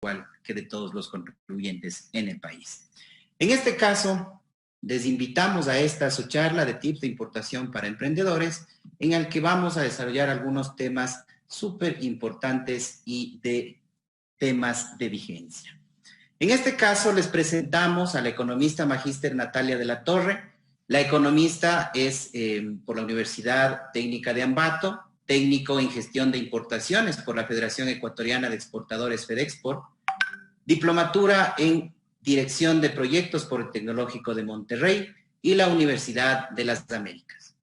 igual que de todos los contribuyentes en el país. En este caso, les invitamos a esta su charla de tips de importación para emprendedores, en el que vamos a desarrollar algunos temas súper importantes y de temas de vigencia. En este caso, les presentamos a la economista magíster Natalia de la Torre. La economista es por la Universidad Técnica de Ambato, técnico en gestión de importaciones por la Federación Ecuatoriana de Exportadores FEDEXPORT, diplomatura en dirección de proyectos por el Tecnológico de Monterrey y la Universidad de las Américas.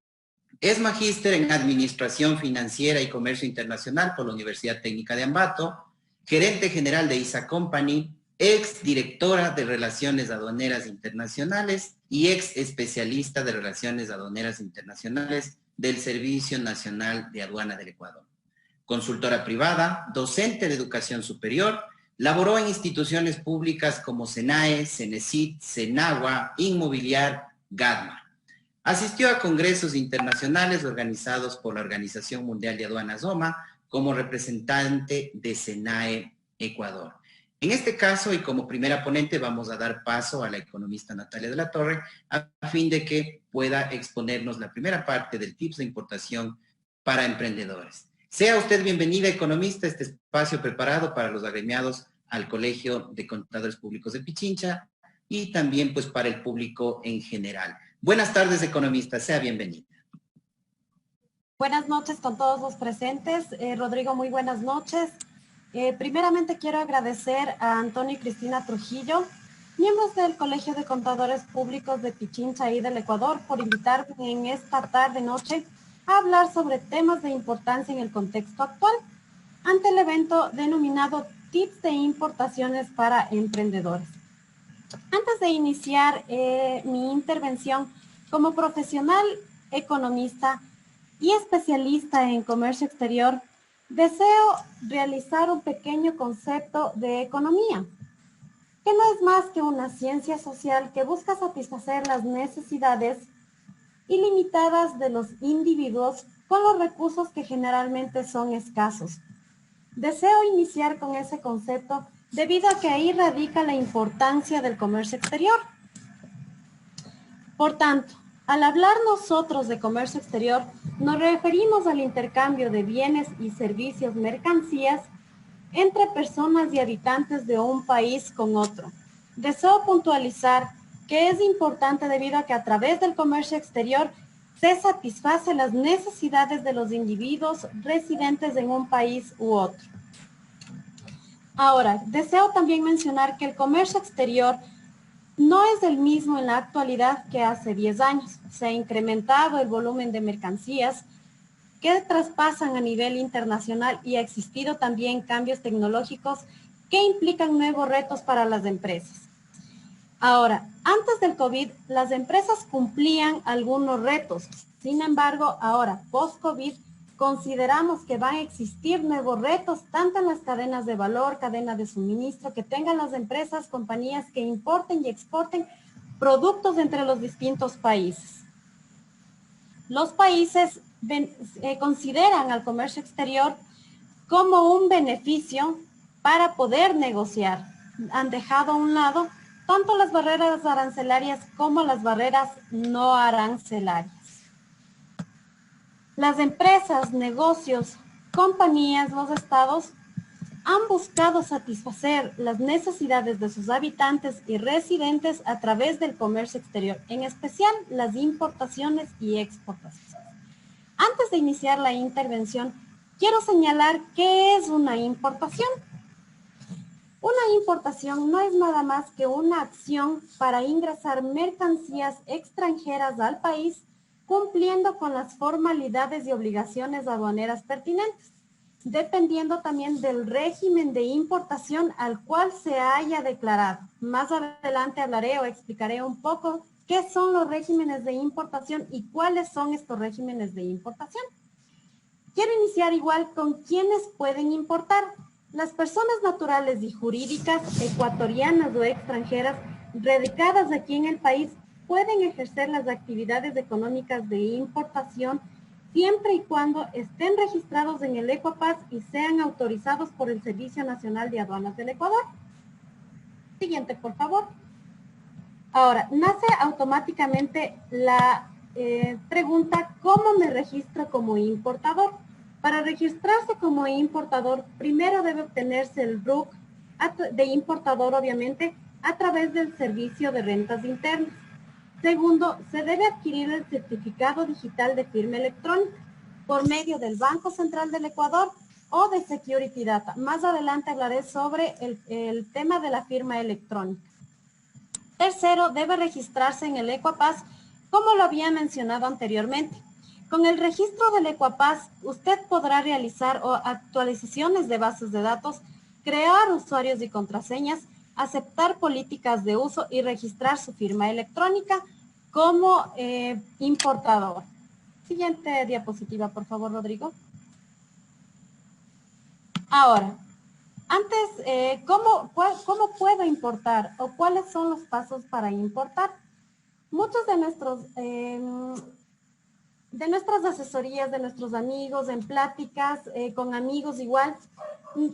Es magíster en Administración Financiera y Comercio Internacional por la Universidad Técnica de Ambato, gerente general de ISA Company, ex directora de Relaciones Aduaneras Internacionales y ex especialista de Relaciones Aduaneras Internacionales del Servicio Nacional de Aduana del Ecuador. Consultora privada, docente de educación superior, laboró en instituciones públicas como SENAE, CENESID, CENAGUA, Inmobiliar, GADMA. Asistió a congresos internacionales organizados por la Organización Mundial de Aduanas OMA como representante de SENAE Ecuador. En este caso, y como primera ponente, vamos a dar paso a la economista Natalia de la Torre a fin de que pueda exponernos la primera parte del tips de importación para emprendedores. Sea usted bienvenida, economista, a este espacio preparado para los agremiados al Colegio de Contadores Públicos de Pichincha y también pues para el público en general. Buenas tardes, economista, sea bienvenida. Buenas noches con todos los presentes. Rodrigo, muy buenas noches. Primeramente quiero agradecer a Antonio y Cristina Trujillo, miembros del Colegio de Contadores Públicos de Pichincha y del Ecuador, por invitarme en esta tarde-noche a hablar sobre temas de importancia en el contexto actual, ante el evento denominado Tips de Importaciones para Emprendedores. Antes de iniciar mi intervención como profesional economista y especialista en comercio exterior, deseo realizar un pequeño concepto de economía, que no es más que una ciencia social que busca satisfacer las necesidades ilimitadas de los individuos con los recursos que generalmente son escasos. Deseo iniciar con ese concepto debido a que ahí radica la importancia del comercio exterior. Por tanto, al hablar nosotros de comercio exterior, nos referimos al intercambio de bienes y servicios, mercancías, entre personas y habitantes de un país con otro. Deseo puntualizar que es importante debido a que a través del comercio exterior se satisface las necesidades de los individuos residentes en un país u otro. Ahora, deseo también mencionar que el comercio exterior no es el mismo en la actualidad que hace 10 años. Se ha incrementado el volumen de mercancías que traspasan a nivel internacional y ha existido también cambios tecnológicos que implican nuevos retos para las empresas. Ahora, antes del COVID, las empresas cumplían algunos retos. Sin embargo, ahora, post-COVID, consideramos que van a existir nuevos retos, tanto en las cadenas de valor, cadena de suministro, que tengan las empresas, compañías que importen y exporten productos entre los distintos países. Los países consideran al comercio exterior como un beneficio para poder negociar. Han dejado a un lado tanto las barreras arancelarias como las barreras no arancelarias. Las empresas, negocios, compañías, los estados han buscado satisfacer las necesidades de sus habitantes y residentes a través del comercio exterior, en especial las importaciones y exportaciones. Antes de iniciar la intervención, quiero señalar qué es una importación. Una importación no es nada más que una acción para ingresar mercancías extranjeras al país, cumpliendo con las formalidades y obligaciones aduaneras pertinentes, dependiendo también del régimen de importación al cual se haya declarado. Más adelante hablaré o explicaré un poco qué son los regímenes de importación y cuáles son estos regímenes de importación. Quiero iniciar igual con quiénes pueden importar. Las personas naturales y jurídicas ecuatorianas o extranjeras radicadas aquí en el país pueden ejercer las actividades económicas de importación siempre y cuando estén registrados en el Ecuapas y sean autorizados por el Servicio Nacional de Aduanas del Ecuador. Siguiente, por favor. Ahora, nace automáticamente la pregunta, ¿cómo me registro como importador? Para registrarse como importador, primero debe obtenerse el RUC de importador, obviamente, a través del Servicio de Rentas Internas. Segundo, se debe adquirir el certificado digital de firma electrónica por medio del Banco Central del Ecuador o de Security Data. Más adelante hablaré sobre el tema de la firma electrónica. Tercero, debe registrarse en el Ecuapas, como lo había mencionado anteriormente. Con el registro del Ecuapas, usted podrá realizar actualizaciones de bases de datos, crear usuarios y contraseñas, aceptar políticas de uso y registrar su firma electrónica como importador. Siguiente diapositiva, por favor, Rodrigo. Ahora, antes, ¿cómo puedo importar o cuáles son los pasos para importar? Muchos de nuestras asesorías, de nuestros amigos, en pláticas con amigos igual,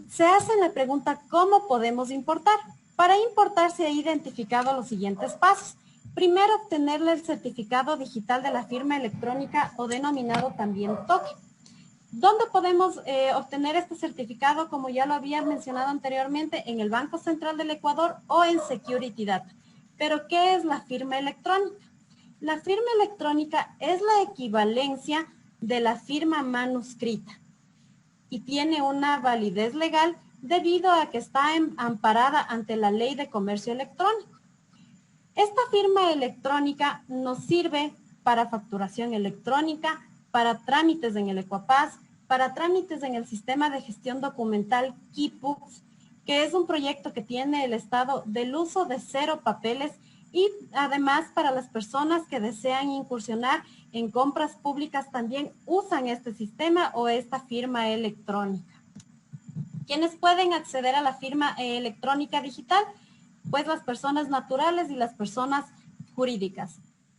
se hacen la pregunta, ¿cómo podemos importar? Para importar se ha identificado los siguientes pasos. Primero, obtenerle el certificado digital de la firma electrónica o denominado también token. ¿Dónde podemos obtener este certificado? Como ya lo había mencionado anteriormente, en el Banco Central del Ecuador o en Security Data. ¿Pero qué es la firma electrónica? La firma electrónica es la equivalencia de la firma manuscrita y tiene una validez legal debido a que está amparada ante la Ley de Comercio Electrónico. Esta firma electrónica nos sirve para facturación electrónica, para trámites en el Ecuapas, para trámites en el sistema de gestión documental KIPUX, que es un proyecto que tiene el Estado del uso de 0 papeles y además para las personas que desean incursionar en compras públicas también usan este sistema o esta firma electrónica. ¿Quiénes pueden acceder a la firma electrónica digital? Pues las personas naturales y las personas jurídicas.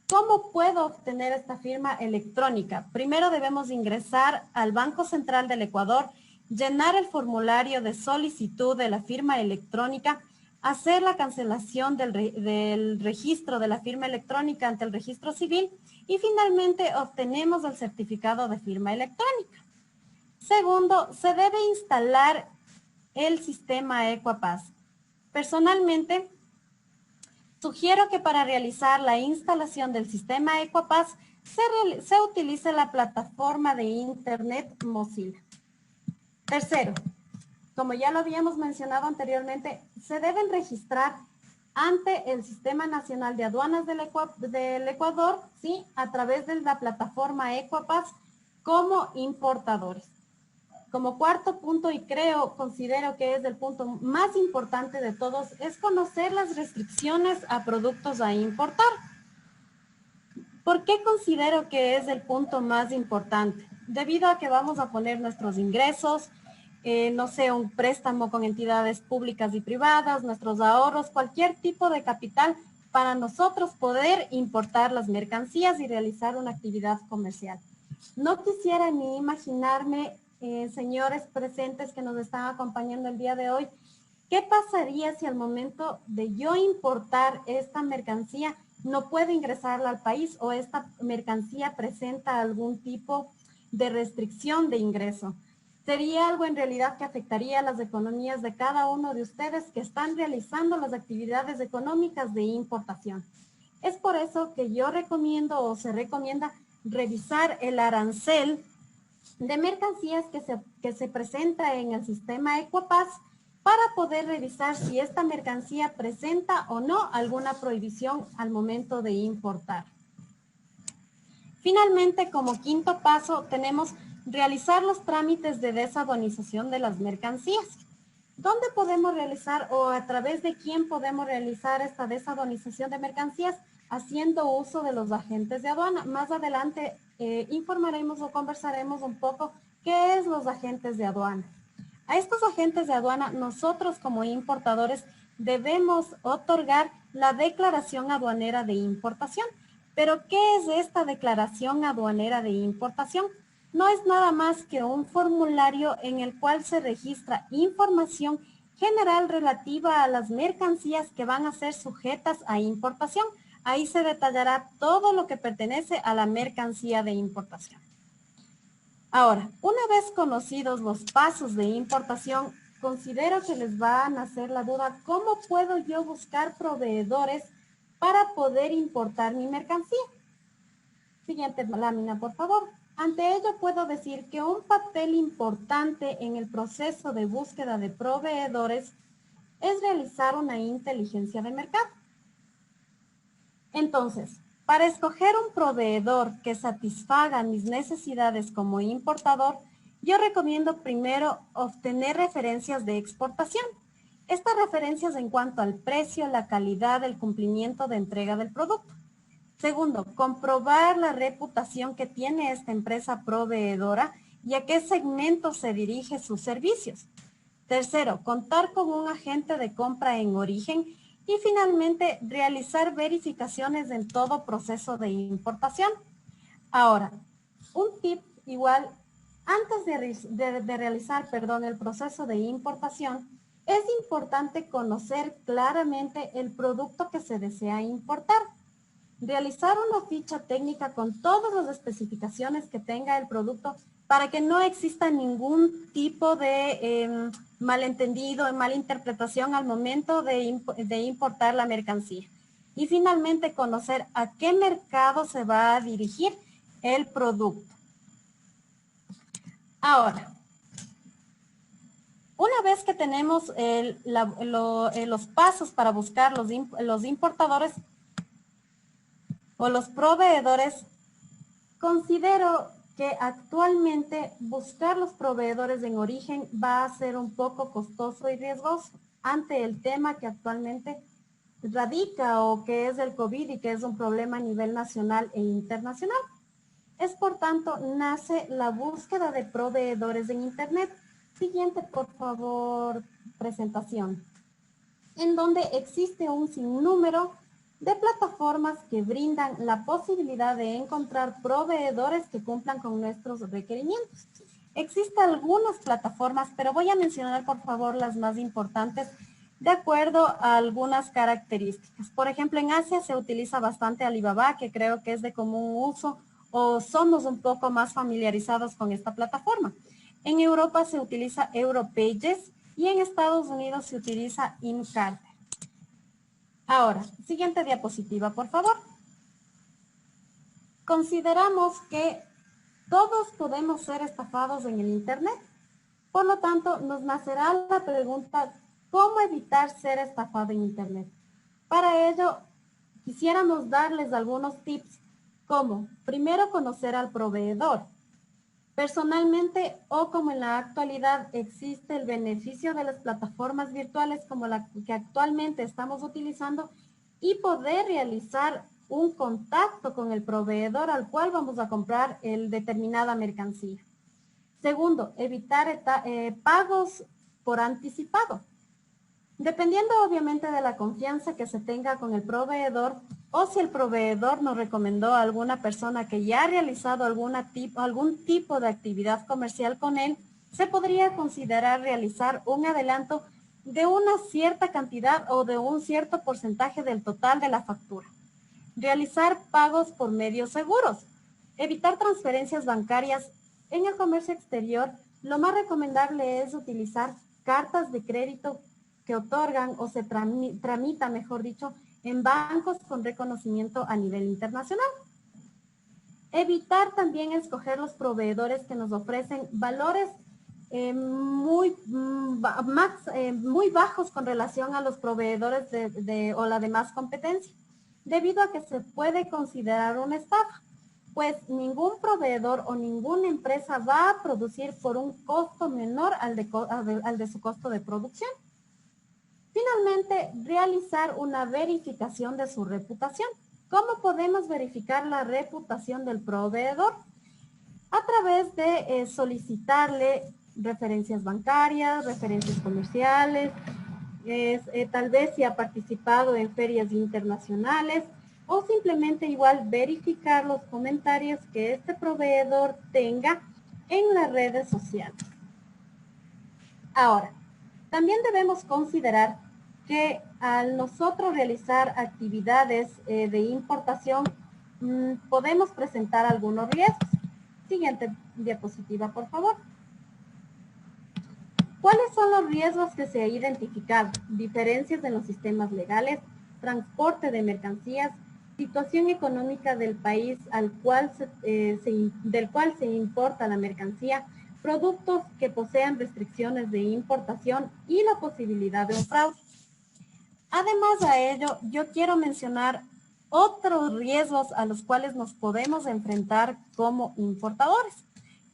¿Cómo puedo obtener esta firma electrónica? Primero debemos ingresar al Banco Central del Ecuador, llenar el formulario de solicitud de la firma electrónica, hacer la cancelación del registro de la firma electrónica ante el registro civil y finalmente obtenemos el certificado de firma electrónica. Segundo, se debe instalar el sistema Ecuapas. Personalmente, sugiero que para realizar la instalación del sistema Ecuapas se utilice la plataforma de Internet Mozilla. Tercero, como ya lo habíamos mencionado anteriormente, se deben registrar ante el Sistema Nacional de Aduanas del Ecuador, ¿sí? A través de la plataforma Ecuapas como importadores. Como cuarto punto, y considero que es el punto más importante de todos, es conocer las restricciones a productos a importar. ¿Por qué considero que es el punto más importante? Debido a que vamos a poner nuestros ingresos, no sé, un préstamo con entidades públicas y privadas, nuestros ahorros, cualquier tipo de capital para nosotros poder importar las mercancías y realizar una actividad comercial. No quisiera ni imaginarme, señores presentes que nos están acompañando el día de hoy, ¿qué pasaría si al momento de yo importar esta mercancía no puedo ingresarla al país o esta mercancía presenta algún tipo de restricción de ingreso? Sería algo en realidad que afectaría a las economías de cada uno de ustedes que están realizando las actividades económicas de importación. Es por eso que yo recomiendo o se recomienda revisar el arancel de mercancías que se presenta en el sistema Ecuapas para poder revisar si esta mercancía presenta o no alguna prohibición al momento de importar. Finalmente, como quinto paso, tenemos realizar los trámites de desaduanización de las mercancías. ¿Dónde podemos realizar o a través de quién podemos realizar esta desaduanización de mercancías? Haciendo uso de los agentes de aduana. Más adelante informaremos o conversaremos un poco qué es los agentes de aduana. A estos agentes de aduana nosotros como importadores debemos otorgar la declaración aduanera de importación. ¿Pero qué es esta declaración aduanera de importación? no es nada más que un formulario en el cual se registra información general relativa a las mercancías que van a ser sujetas a importación. Ahí se detallará todo lo que pertenece a la mercancía de importación. Ahora, una vez conocidos los pasos de importación, considero que les va a nacer la duda, ¿cómo puedo yo buscar proveedores para poder importar mi mercancía? Siguiente lámina, por favor. Ante ello puedo decir que un papel importante en el proceso de búsqueda de proveedores es realizar una inteligencia de mercado. Entonces, para escoger un proveedor que satisfaga mis necesidades como importador, yo recomiendo primero obtener referencias de exportación. Estas referencias en cuanto al precio, la calidad, el cumplimiento de entrega del producto. Segundo, comprobar la reputación que tiene esta empresa proveedora y a qué segmento se dirige sus servicios. Tercero, contar con un agente de compra en origen. Y finalmente, realizar verificaciones en todo proceso de importación. Ahora, un tip igual, antes de realizar el proceso de importación, es importante conocer claramente el producto que se desea importar. Realizar una ficha técnica con todas las especificaciones que tenga el producto para que no exista ningún tipo de malentendido, malinterpretación al momento de importar la mercancía. Y finalmente, conocer a qué mercado se va a dirigir el producto. Ahora, una vez que tenemos los pasos para buscar los importadores o los proveedores, considero que actualmente buscar los proveedores en origen va a ser un poco costoso y riesgoso ante el tema que actualmente radica o que es el COVID y que es un problema a nivel nacional e internacional. Es por tanto, nace la búsqueda de proveedores en Internet. Siguiente, por favor, presentación. En donde existe un sinnúmero de plataformas que brindan la posibilidad de encontrar proveedores que cumplan con nuestros requerimientos. Existen algunas plataformas, pero voy a mencionar por favor las más importantes de acuerdo a algunas características. Por ejemplo, en Asia se utiliza bastante Alibaba, que creo que es de común uso o somos un poco más familiarizados con esta plataforma. En Europa se utiliza Europages y en Estados Unidos se utiliza InCarter. Ahora, siguiente diapositiva, por favor. Consideramos que todos podemos ser estafados en el Internet. Por lo tanto, nos nacerá la pregunta, ¿cómo evitar ser estafado en Internet? Para ello, quisiéramos darles algunos tips, como primero conocer al proveedor. Personalmente, o como en la actualidad, existe el beneficio de las plataformas virtuales como la que actualmente estamos utilizando y poder realizar un contacto con el proveedor al cual vamos a comprar determinada mercancía. Segundo, evitar pagos por anticipado. Dependiendo obviamente de la confianza que se tenga con el proveedor o si el proveedor nos recomendó a alguna persona que ya ha realizado algún tipo de actividad comercial con él, se podría considerar realizar un adelanto de una cierta cantidad o de un cierto porcentaje del total de la factura. Realizar pagos por medios seguros. Evitar transferencias bancarias. En el comercio exterior, lo más recomendable es utilizar cartas de crédito que otorgan o se tramita, mejor dicho, en bancos con reconocimiento a nivel internacional. Evitar también escoger los proveedores que nos ofrecen valores muy bajos con relación a los proveedores o la demás competencia, debido a que se puede considerar una estafa, pues ningún proveedor o ninguna empresa va a producir por un costo menor al de su costo de producción. Finalmente, realizar una verificación de su reputación. ¿Cómo podemos verificar la reputación del proveedor? A través de solicitarle referencias bancarias, referencias comerciales, tal vez si ha participado en ferias internacionales o simplemente igual verificar los comentarios que este proveedor tenga en las redes sociales. Ahora, también debemos considerar que al nosotros realizar actividades de importación, podemos presentar algunos riesgos. Siguiente diapositiva, por favor. ¿Cuáles son los riesgos que se han identificado? Diferencias en los sistemas legales, transporte de mercancías, situación económica del país del cual se importa la mercancía, productos que posean restricciones de importación y la posibilidad de un fraude. Además a ello, yo quiero mencionar otros riesgos a los cuales nos podemos enfrentar como importadores,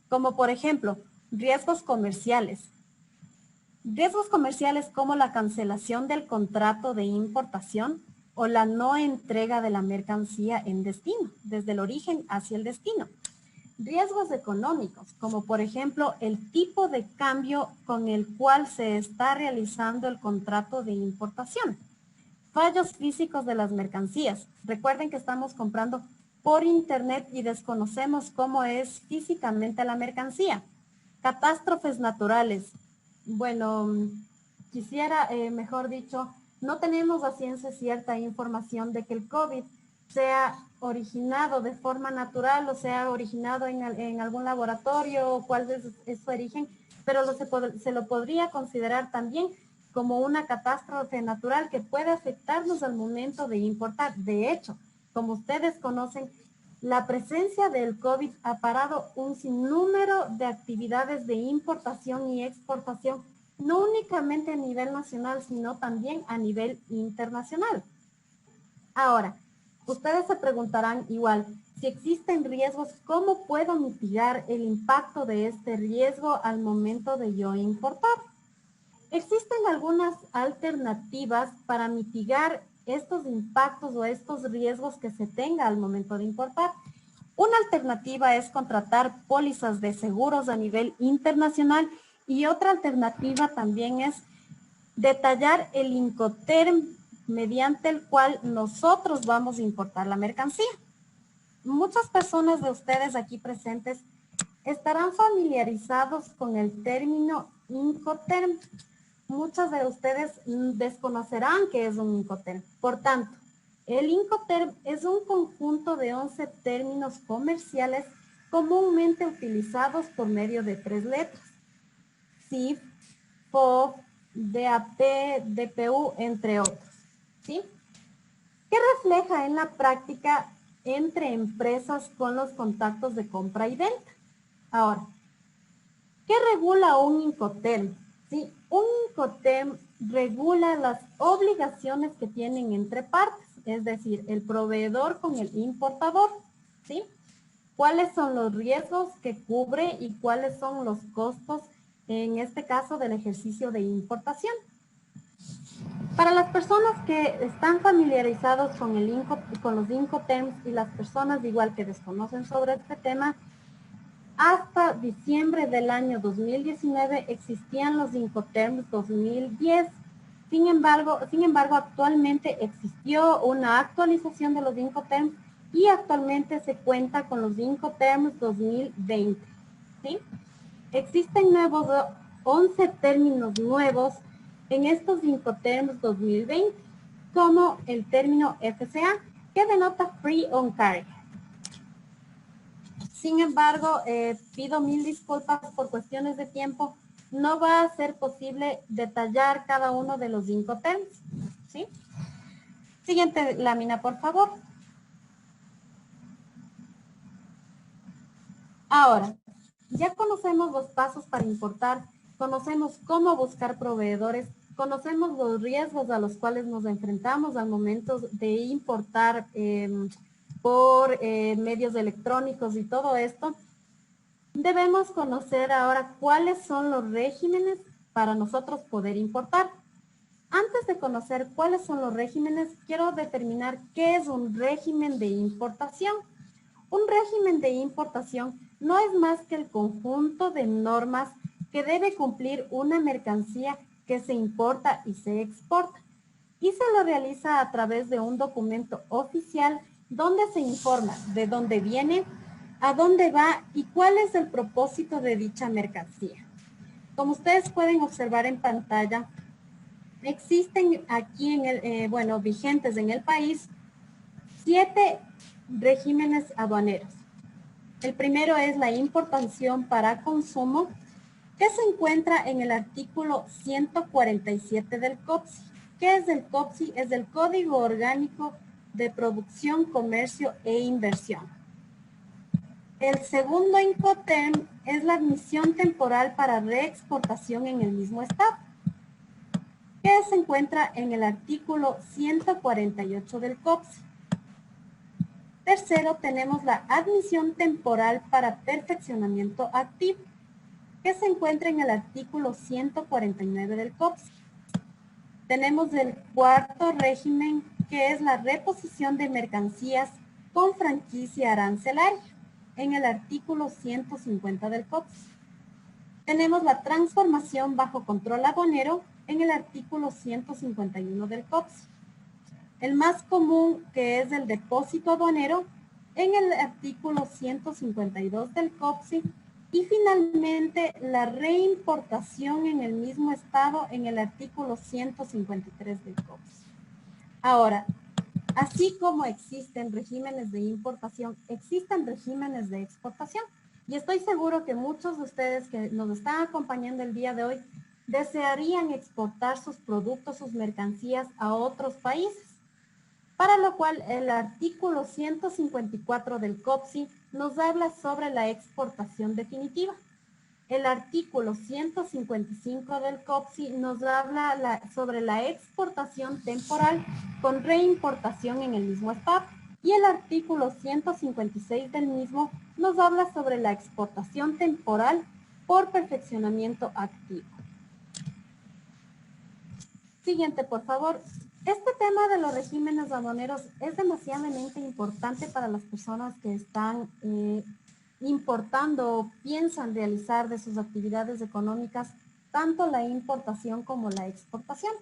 como por ejemplo, riesgos comerciales. Riesgos comerciales como la cancelación del contrato de importación o la no entrega de la mercancía en destino, desde el origen hacia el destino. Riesgos económicos, como por ejemplo el tipo de cambio con el cual se está realizando el contrato de importación. Fallos físicos de las mercancías. Recuerden que estamos comprando por internet y desconocemos cómo es físicamente la mercancía. Catástrofes naturales. Bueno, quisiera, mejor dicho, no tenemos a ciencia cierta información de que el COVID sea originado de forma natural o sea originado en algún laboratorio o cuál es su origen, pero se lo podría considerar también como una catástrofe natural que puede afectarnos al momento de importar. De hecho, como ustedes conocen, la presencia del COVID ha parado un sinnúmero de actividades de importación y exportación, no únicamente a nivel nacional, sino también a nivel internacional. Ahora, ustedes se preguntarán igual, si existen riesgos, ¿cómo puedo mitigar el impacto de este riesgo al momento de yo importar? Existen algunas alternativas para mitigar estos impactos o estos riesgos que se tenga al momento de importar. Una alternativa es contratar pólizas de seguros a nivel internacional y otra alternativa también es detallar el Incoterm mediante el cual nosotros vamos a importar la mercancía. Muchas personas de ustedes aquí presentes estarán familiarizados con el término Incoterm. Muchos de ustedes desconocerán qué es un Incoterm. Por tanto, el Incoterm es un conjunto de 11 términos comerciales comúnmente utilizados por medio de 3 letras. CIF, FOB, DAP, DPU, entre otros. ¿Sí? ¿Qué refleja en la práctica entre empresas con los contactos de compra y venta? Ahora, ¿qué regula un Incoterm? ¿Sí? Un Incoterm regula las obligaciones que tienen entre partes, es decir, el proveedor con el importador, ¿sí? ¿Cuáles son los riesgos que cubre y cuáles son los costos, en este caso, del ejercicio de importación? Para las personas que están familiarizados con los Incoterms y las personas igual que desconocen sobre este tema, hasta diciembre del año 2019 existían los Incoterms 2010. Sin embargo, actualmente existió una actualización de los Incoterms y actualmente se cuenta con los Incoterms 2020. ¿Sí? Existen 11 términos nuevos en estos Incoterms 2020, como el término FCA, que denota Free on Carrier. Sin embargo, pido mil disculpas por cuestiones de tiempo. No va a ser posible detallar cada uno de los Incoterms, ¿sí? Siguiente lámina, por favor. Ahora, ya conocemos los pasos para importar, conocemos cómo buscar proveedores, conocemos los riesgos a los cuales nos enfrentamos al momento de importar por medios electrónicos y todo esto. Debemos conocer ahora cuáles son los regímenes para nosotros poder importar. Antes de conocer cuáles son los regímenes, quiero determinar qué es un régimen de importación. Un régimen de importación no es más que el conjunto de normas que debe cumplir una mercancía que se importa y se exporta. Y se lo realiza a través de un documento oficial donde se informa de dónde viene, a dónde va y cuál es el propósito de dicha mercancía. Como ustedes pueden observar en pantalla, existen aquí vigentes en el país 7 regímenes aduaneros. El primero es la importación para consumo, que se encuentra en el artículo 147 del COPSI. ¿Qué es el COPSI? Es el Código Orgánico de Producción, Comercio e Inversión. El segundo Incoterm es la admisión temporal para reexportación en el mismo estado, que se encuentra en el artículo 148 del COPSI. Tercero, tenemos la admisión temporal para perfeccionamiento activo, que se encuentra en el artículo 149 del COPSI. Tenemos el cuarto régimen, que es la reposición de mercancías con franquicia arancelaria, en el artículo 150 del COPSI. Tenemos la transformación bajo control aduanero, en el artículo 151 del COPSI. El más común, que es el depósito aduanero, en el artículo 152 del COPSI. Y finalmente, la reimportación en el mismo estado en el artículo 153 del COPSI. Ahora, así como existen regímenes de importación, existen regímenes de exportación. Y estoy seguro que muchos de ustedes que nos están acompañando el día de hoy desearían exportar sus productos, sus mercancías a otros países. Para lo cual el artículo 154 del COPSI nos habla sobre la exportación definitiva. El artículo 155 del COPSI nos habla sobre la exportación temporal con reimportación en el mismo estado. Y el artículo 156 del mismo nos habla sobre la exportación temporal por perfeccionamiento activo. Siguiente, por favor. Este tema de los regímenes aduaneros es demasiadamente importante para las personas que están importando o piensan realizar de sus actividades económicas tanto la importación como la exportación.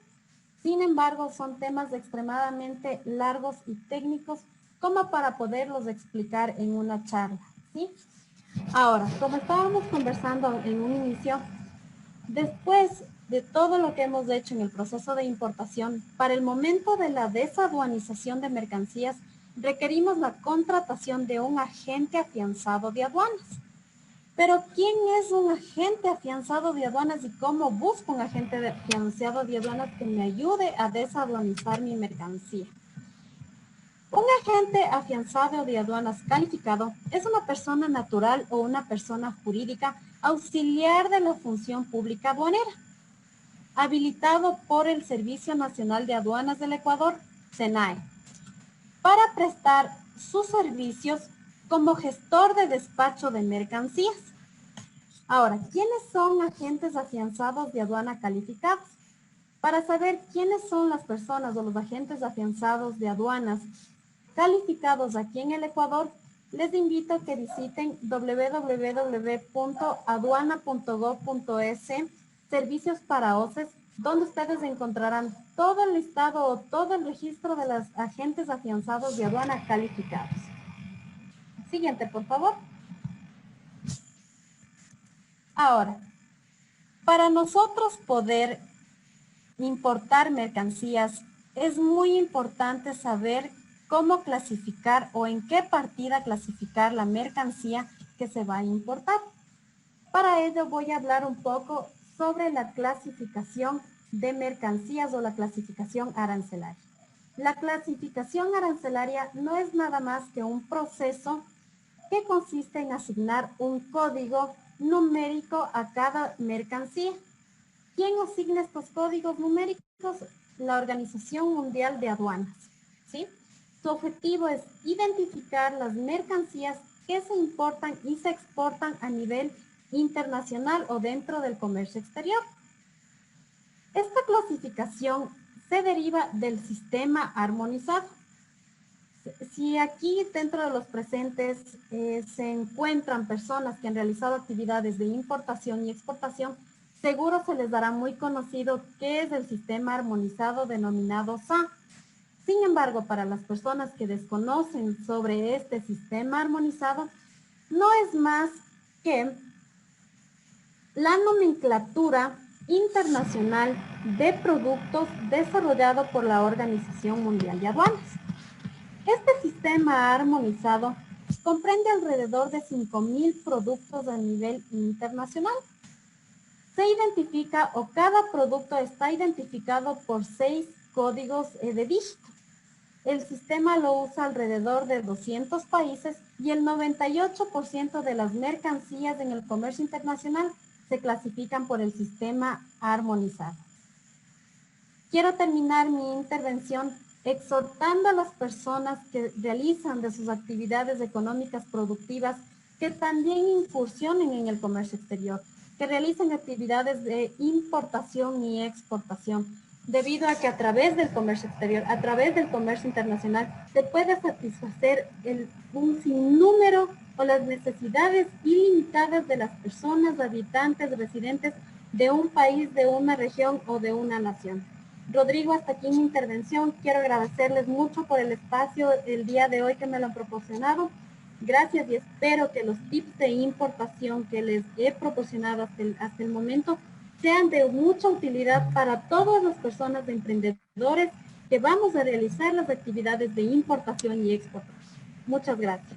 Sin embargo, son temas extremadamente largos y técnicos como para poderlos explicar en una charla, ¿sí? Ahora, como estábamos conversando en un inicio, después de todo lo que hemos hecho en el proceso de importación, para el momento de la desaduanización de mercancías, requerimos la contratación de un agente afianzado de aduanas. Pero, ¿quién es un agente afianzado de aduanas y cómo busco un agente afianzado de aduanas que me ayude a desaduanizar mi mercancía? Un agente afianzado de aduanas calificado es una persona natural o una persona jurídica auxiliar de la función pública aduanera, habilitado por el Servicio Nacional de Aduanas del Ecuador, SENAE, para prestar sus servicios como gestor de despacho de mercancías. Ahora, ¿quiénes son agentes afianzados de aduana calificados? Para saber quiénes son las personas o los agentes afianzados de aduanas calificados aquí en el Ecuador, les invito a que visiten www.aduana.gov.es, servicios para OCEs, donde ustedes encontrarán todo el listado o todo el registro de los agentes afianzados de aduana calificados. Siguiente, por favor. Ahora, para nosotros poder importar mercancías, es muy importante saber cómo clasificar o en qué partida clasificar la mercancía que se va a importar. Para ello voy a hablar un poco sobre la clasificación de mercancías o la clasificación arancelaria. La clasificación arancelaria no es nada más que un proceso que consiste en asignar un código numérico a cada mercancía. ¿Quién asigna estos códigos numéricos? La Organización Mundial de Aduanas, ¿sí? Su objetivo es identificar las mercancías que se importan y se exportan a nivel internacional o dentro del comercio exterior. Esta clasificación se deriva del sistema armonizado. Si aquí dentro de los presentes se encuentran personas que han realizado actividades de importación y exportación, seguro se les dará muy conocido qué es el sistema armonizado denominado SA. Sin embargo, para las personas que desconocen sobre este sistema armonizado, no es más que la nomenclatura internacional de productos desarrollado por la Organización Mundial de Aduanas. Este sistema armonizado comprende alrededor de 5.000 productos a nivel internacional. Se identifica o cada producto está identificado por 6 códigos de dígito. El sistema lo usa alrededor de 200 países y el 98% de las mercancías en el comercio internacional se clasifican por el sistema armonizado. Quiero terminar mi intervención exhortando a las personas que realizan de sus actividades económicas productivas que también incursionen en el comercio exterior, que realicen actividades de importación y exportación, debido a que a través del comercio exterior, a través del comercio internacional, se puede satisfacer un sinnúmero o las necesidades ilimitadas de las personas, habitantes, residentes de un país, de una región o de una nación. Rodrigo, hasta aquí mi intervención. Quiero agradecerles mucho por el espacio el día de hoy que me lo han proporcionado. Gracias y espero que los tips de importación que les he proporcionado hasta el momento sean de mucha utilidad para todas las personas de emprendedores que vamos a realizar las actividades de importación y exportación. Muchas gracias.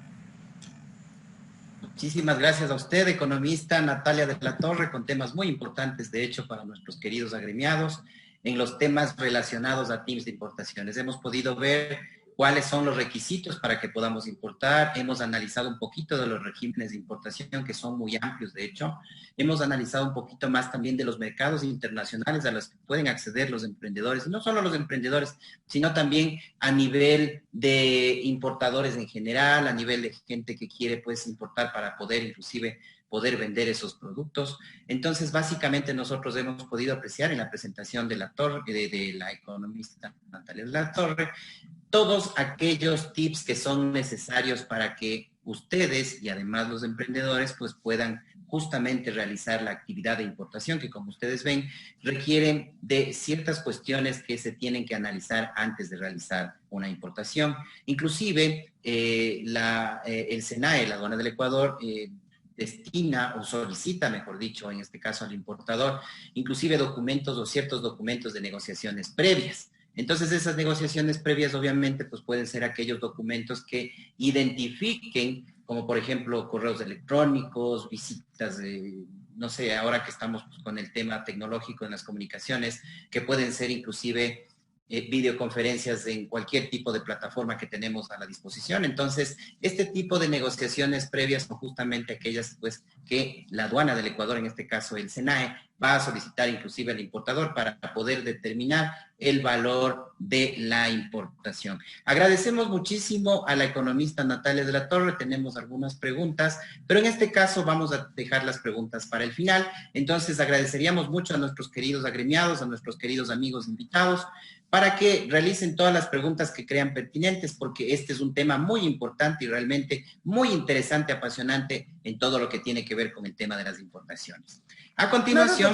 Muchísimas gracias a usted, economista Natalia de la Torre, con temas muy importantes, de hecho, para nuestros queridos agremiados, en los temas relacionados a TIMS de importaciones. Hemos podido ver cuáles son los requisitos para que podamos importar. Hemos analizado un poquito de los regímenes de importación, que son muy amplios, de hecho. Hemos analizado un poquito más también de los mercados internacionales a los que pueden acceder los emprendedores, y no solo los emprendedores, sino también a nivel de importadores en general, a nivel de gente que quiere pues importar para poder inclusive poder vender esos productos. Entonces, básicamente nosotros hemos podido apreciar en la presentación de la economista Natalia de la Torre, todos aquellos tips que son necesarios para que ustedes y además los emprendedores pues puedan justamente realizar la actividad de importación que, como ustedes ven, requieren de ciertas cuestiones que se tienen que analizar antes de realizar una importación. Inclusive el SENAE, la aduana del Ecuador, destina o solicita, mejor dicho, en este caso al importador, inclusive documentos o ciertos documentos de negociaciones previas. Entonces, esas negociaciones previas, obviamente, pues pueden ser aquellos documentos que identifiquen, como por ejemplo, correos electrónicos, visitas de, no sé, ahora que estamos pues, con el tema tecnológico en las comunicaciones, que pueden ser inclusive videoconferencias en cualquier tipo de plataforma que tenemos a la disposición. Entonces, este tipo de negociaciones previas son justamente aquellas pues, que la aduana del Ecuador, en este caso el SENAE, va a solicitar inclusive al importador para poder determinar el valor de la importación. Agradecemos muchísimo a la economista Natalia de la Torre, tenemos algunas preguntas, pero en este caso vamos a dejar las preguntas para el final. Entonces agradeceríamos mucho a nuestros queridos agremiados, a nuestros queridos amigos invitados, para que realicen todas las preguntas que crean pertinentes, porque este es un tema muy importante y realmente muy interesante, apasionante en todo lo que tiene que ver con el tema de las importaciones. A continuación...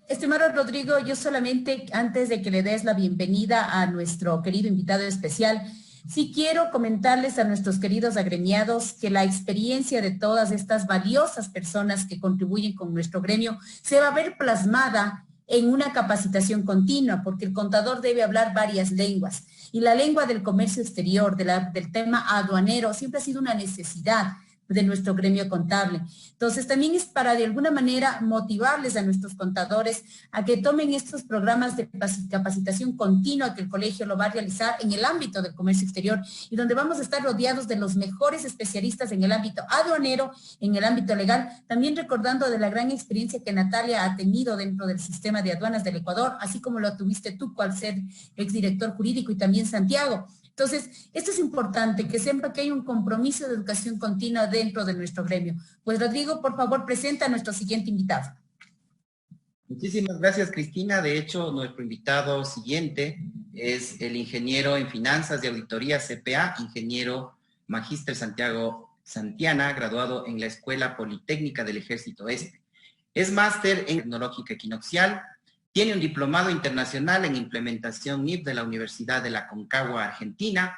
Estimado Rodrigo, yo solamente, antes de que le des la bienvenida a nuestro querido invitado especial, sí quiero comentarles a nuestros queridos agremiados que la experiencia de todas estas valiosas personas que contribuyen con nuestro gremio se va a ver plasmada en una capacitación continua, porque el contador debe hablar varias lenguas. Y la lengua del comercio exterior, del tema aduanero, siempre ha sido una necesidad de nuestro gremio contable. Entonces, también es para de alguna manera motivarles a nuestros contadores a que tomen estos programas de capacitación continua que el colegio lo va a realizar en el ámbito del comercio exterior y donde vamos a estar rodeados de los mejores especialistas en el ámbito aduanero, en el ámbito legal, también recordando de la gran experiencia que Natalia ha tenido dentro del sistema de aduanas del Ecuador, así como lo tuviste tú al ser exdirector jurídico y también Santiago. Entonces, esto es importante, que sepa que hay un compromiso de educación continua dentro de nuestro gremio. Pues Rodrigo, por favor, presenta a nuestro siguiente invitado. Muchísimas gracias, Cristina. De hecho, nuestro invitado siguiente es el ingeniero en finanzas de auditoría CPA, ingeniero magíster Santiago Santiana, graduado en la Escuela Politécnica del Ejército Este. Es máster en tecnológica equinoccial. Tiene un diplomado internacional en implementación NIF de la Universidad de la Concagua, Argentina.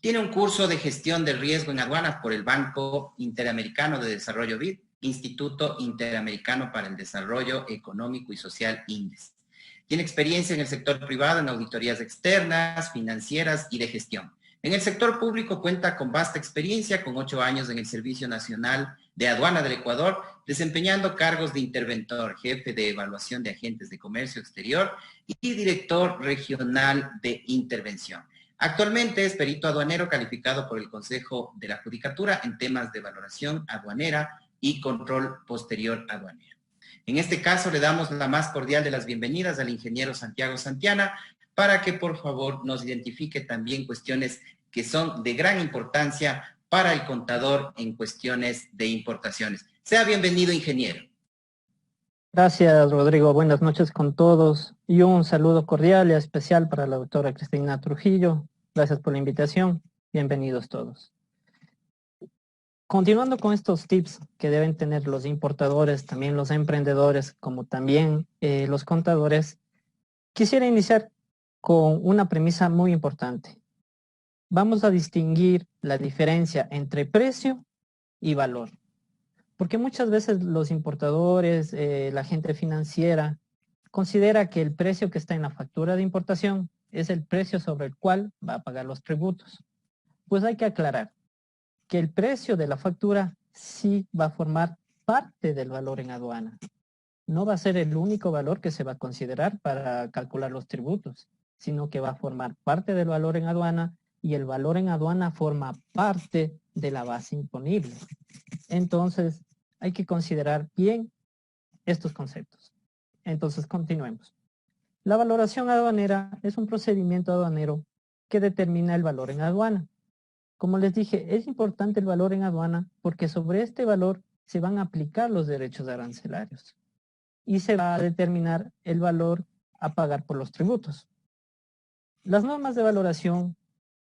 Tiene un curso de gestión del riesgo en aduanas por el Banco Interamericano de Desarrollo BID, Instituto Interamericano para el Desarrollo Económico y Social INDES. Tiene experiencia en el sector privado en auditorías externas, financieras y de gestión. En el sector público cuenta con vasta experiencia, con 8 años en el Servicio Nacional de Aduana del Ecuador, desempeñando cargos de interventor, jefe de evaluación de agentes de comercio exterior y director regional de intervención. Actualmente es perito aduanero calificado por el Consejo de la Judicatura en temas de valoración aduanera y control posterior aduanero. En este caso le damos la más cordial de las bienvenidas al ingeniero Santiago Santiana para que por favor nos identifique también cuestiones que son de gran importancia para el contador en cuestiones de importaciones. Sea bienvenido, ingeniero. Gracias, Rodrigo. Buenas noches con todos y un saludo cordial y especial para la doctora Cristina Trujillo. Gracias por la invitación. Bienvenidos todos. Continuando con estos tips que deben tener los importadores, también los emprendedores, como también los contadores, quisiera iniciar con una premisa muy importante. Vamos a distinguir la diferencia entre precio y valor. Porque muchas veces los importadores, la gente financiera, considera que el precio que está en la factura de importación es el precio sobre el cual va a pagar los tributos. Pues hay que aclarar que el precio de la factura sí va a formar parte del valor en aduana. No va a ser el único valor que se va a considerar para calcular los tributos, sino que va a formar parte del valor en aduana y el valor en aduana forma parte de la base imponible. Entonces, hay que considerar bien estos conceptos. Entonces, continuemos. La valoración aduanera es un procedimiento aduanero que determina el valor en aduana. Como les dije, es importante el valor en aduana porque sobre este valor se van a aplicar los derechos arancelarios y se va a determinar el valor a pagar por los tributos. Las normas de valoración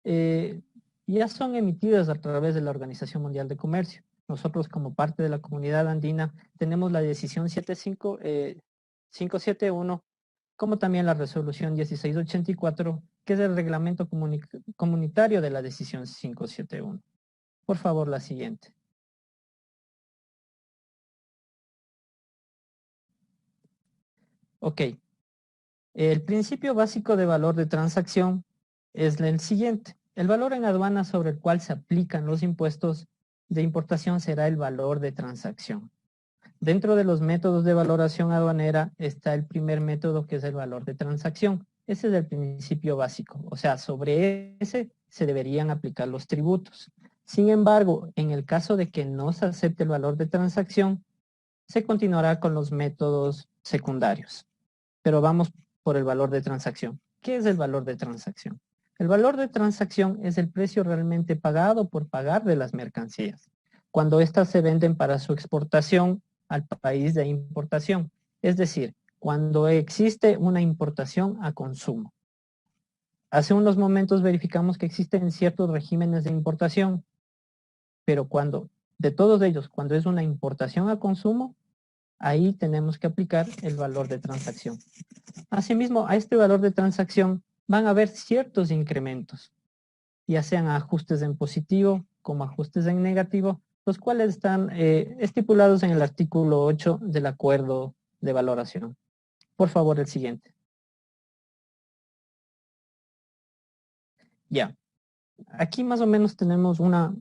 ya son emitidas a través de la Organización Mundial de Comercio. Nosotros como parte de la comunidad andina tenemos la decisión 571, como también la resolución 1684, que es el reglamento comunitario de la decisión 571. Por favor, la siguiente. Ok. El principio básico de valor de transacción es el siguiente. El valor en aduana sobre el cual se aplican los impuestos de importación será el valor de transacción. Dentro de los métodos de valoración aduanera está el primer método, que es el valor de transacción. Ese es el principio básico. O sea, sobre ese se deberían aplicar los tributos. Sin embargo, en el caso de que no se acepte el valor de transacción, se continuará con los métodos secundarios. Pero vamos por el valor de transacción. ¿Qué es el valor de transacción? El valor de transacción es el precio realmente pagado por pagar de las mercancías, cuando éstas se venden para su exportación al país de importación. Es decir, cuando existe una importación a consumo. Hace unos momentos verificamos que existen ciertos regímenes de importación, pero de todos ellos, cuando es una importación a consumo, ahí tenemos que aplicar el valor de transacción. Asimismo, a este valor de transacción van a haber ciertos incrementos, ya sean ajustes en positivo como ajustes en negativo, los cuales están estipulados en el artículo 8 del acuerdo de valoración. Por favor, el siguiente. Ya. Aquí más o menos tenemos una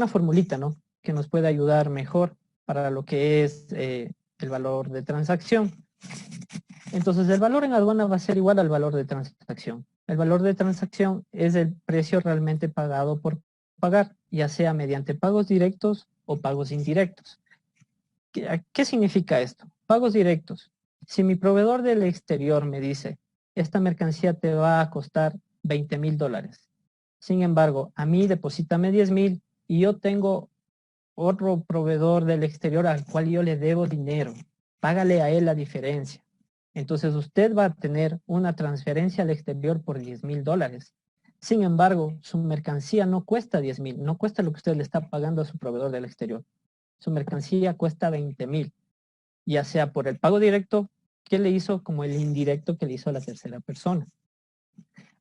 formulita, ¿no? Que nos puede ayudar mejor para lo que es el valor de transacción. Entonces, el valor en aduana va a ser igual al valor de transacción. El valor de transacción es el precio realmente pagado por pagar, ya sea mediante pagos directos o pagos indirectos. ¿Qué significa esto? Pagos directos. Si mi proveedor del exterior me dice, esta mercancía te va a costar $20,000. Sin embargo, a mí deposítame 10,000 y yo tengo otro proveedor del exterior al cual yo le debo dinero. Págale a él la diferencia. Entonces usted va a tener una transferencia al exterior por $10,000. Sin embargo, su mercancía no cuesta 10,000, no cuesta lo que usted le está pagando a su proveedor del exterior. Su mercancía cuesta 20,000, ya sea por el pago directo que le hizo como el indirecto que le hizo a la tercera persona.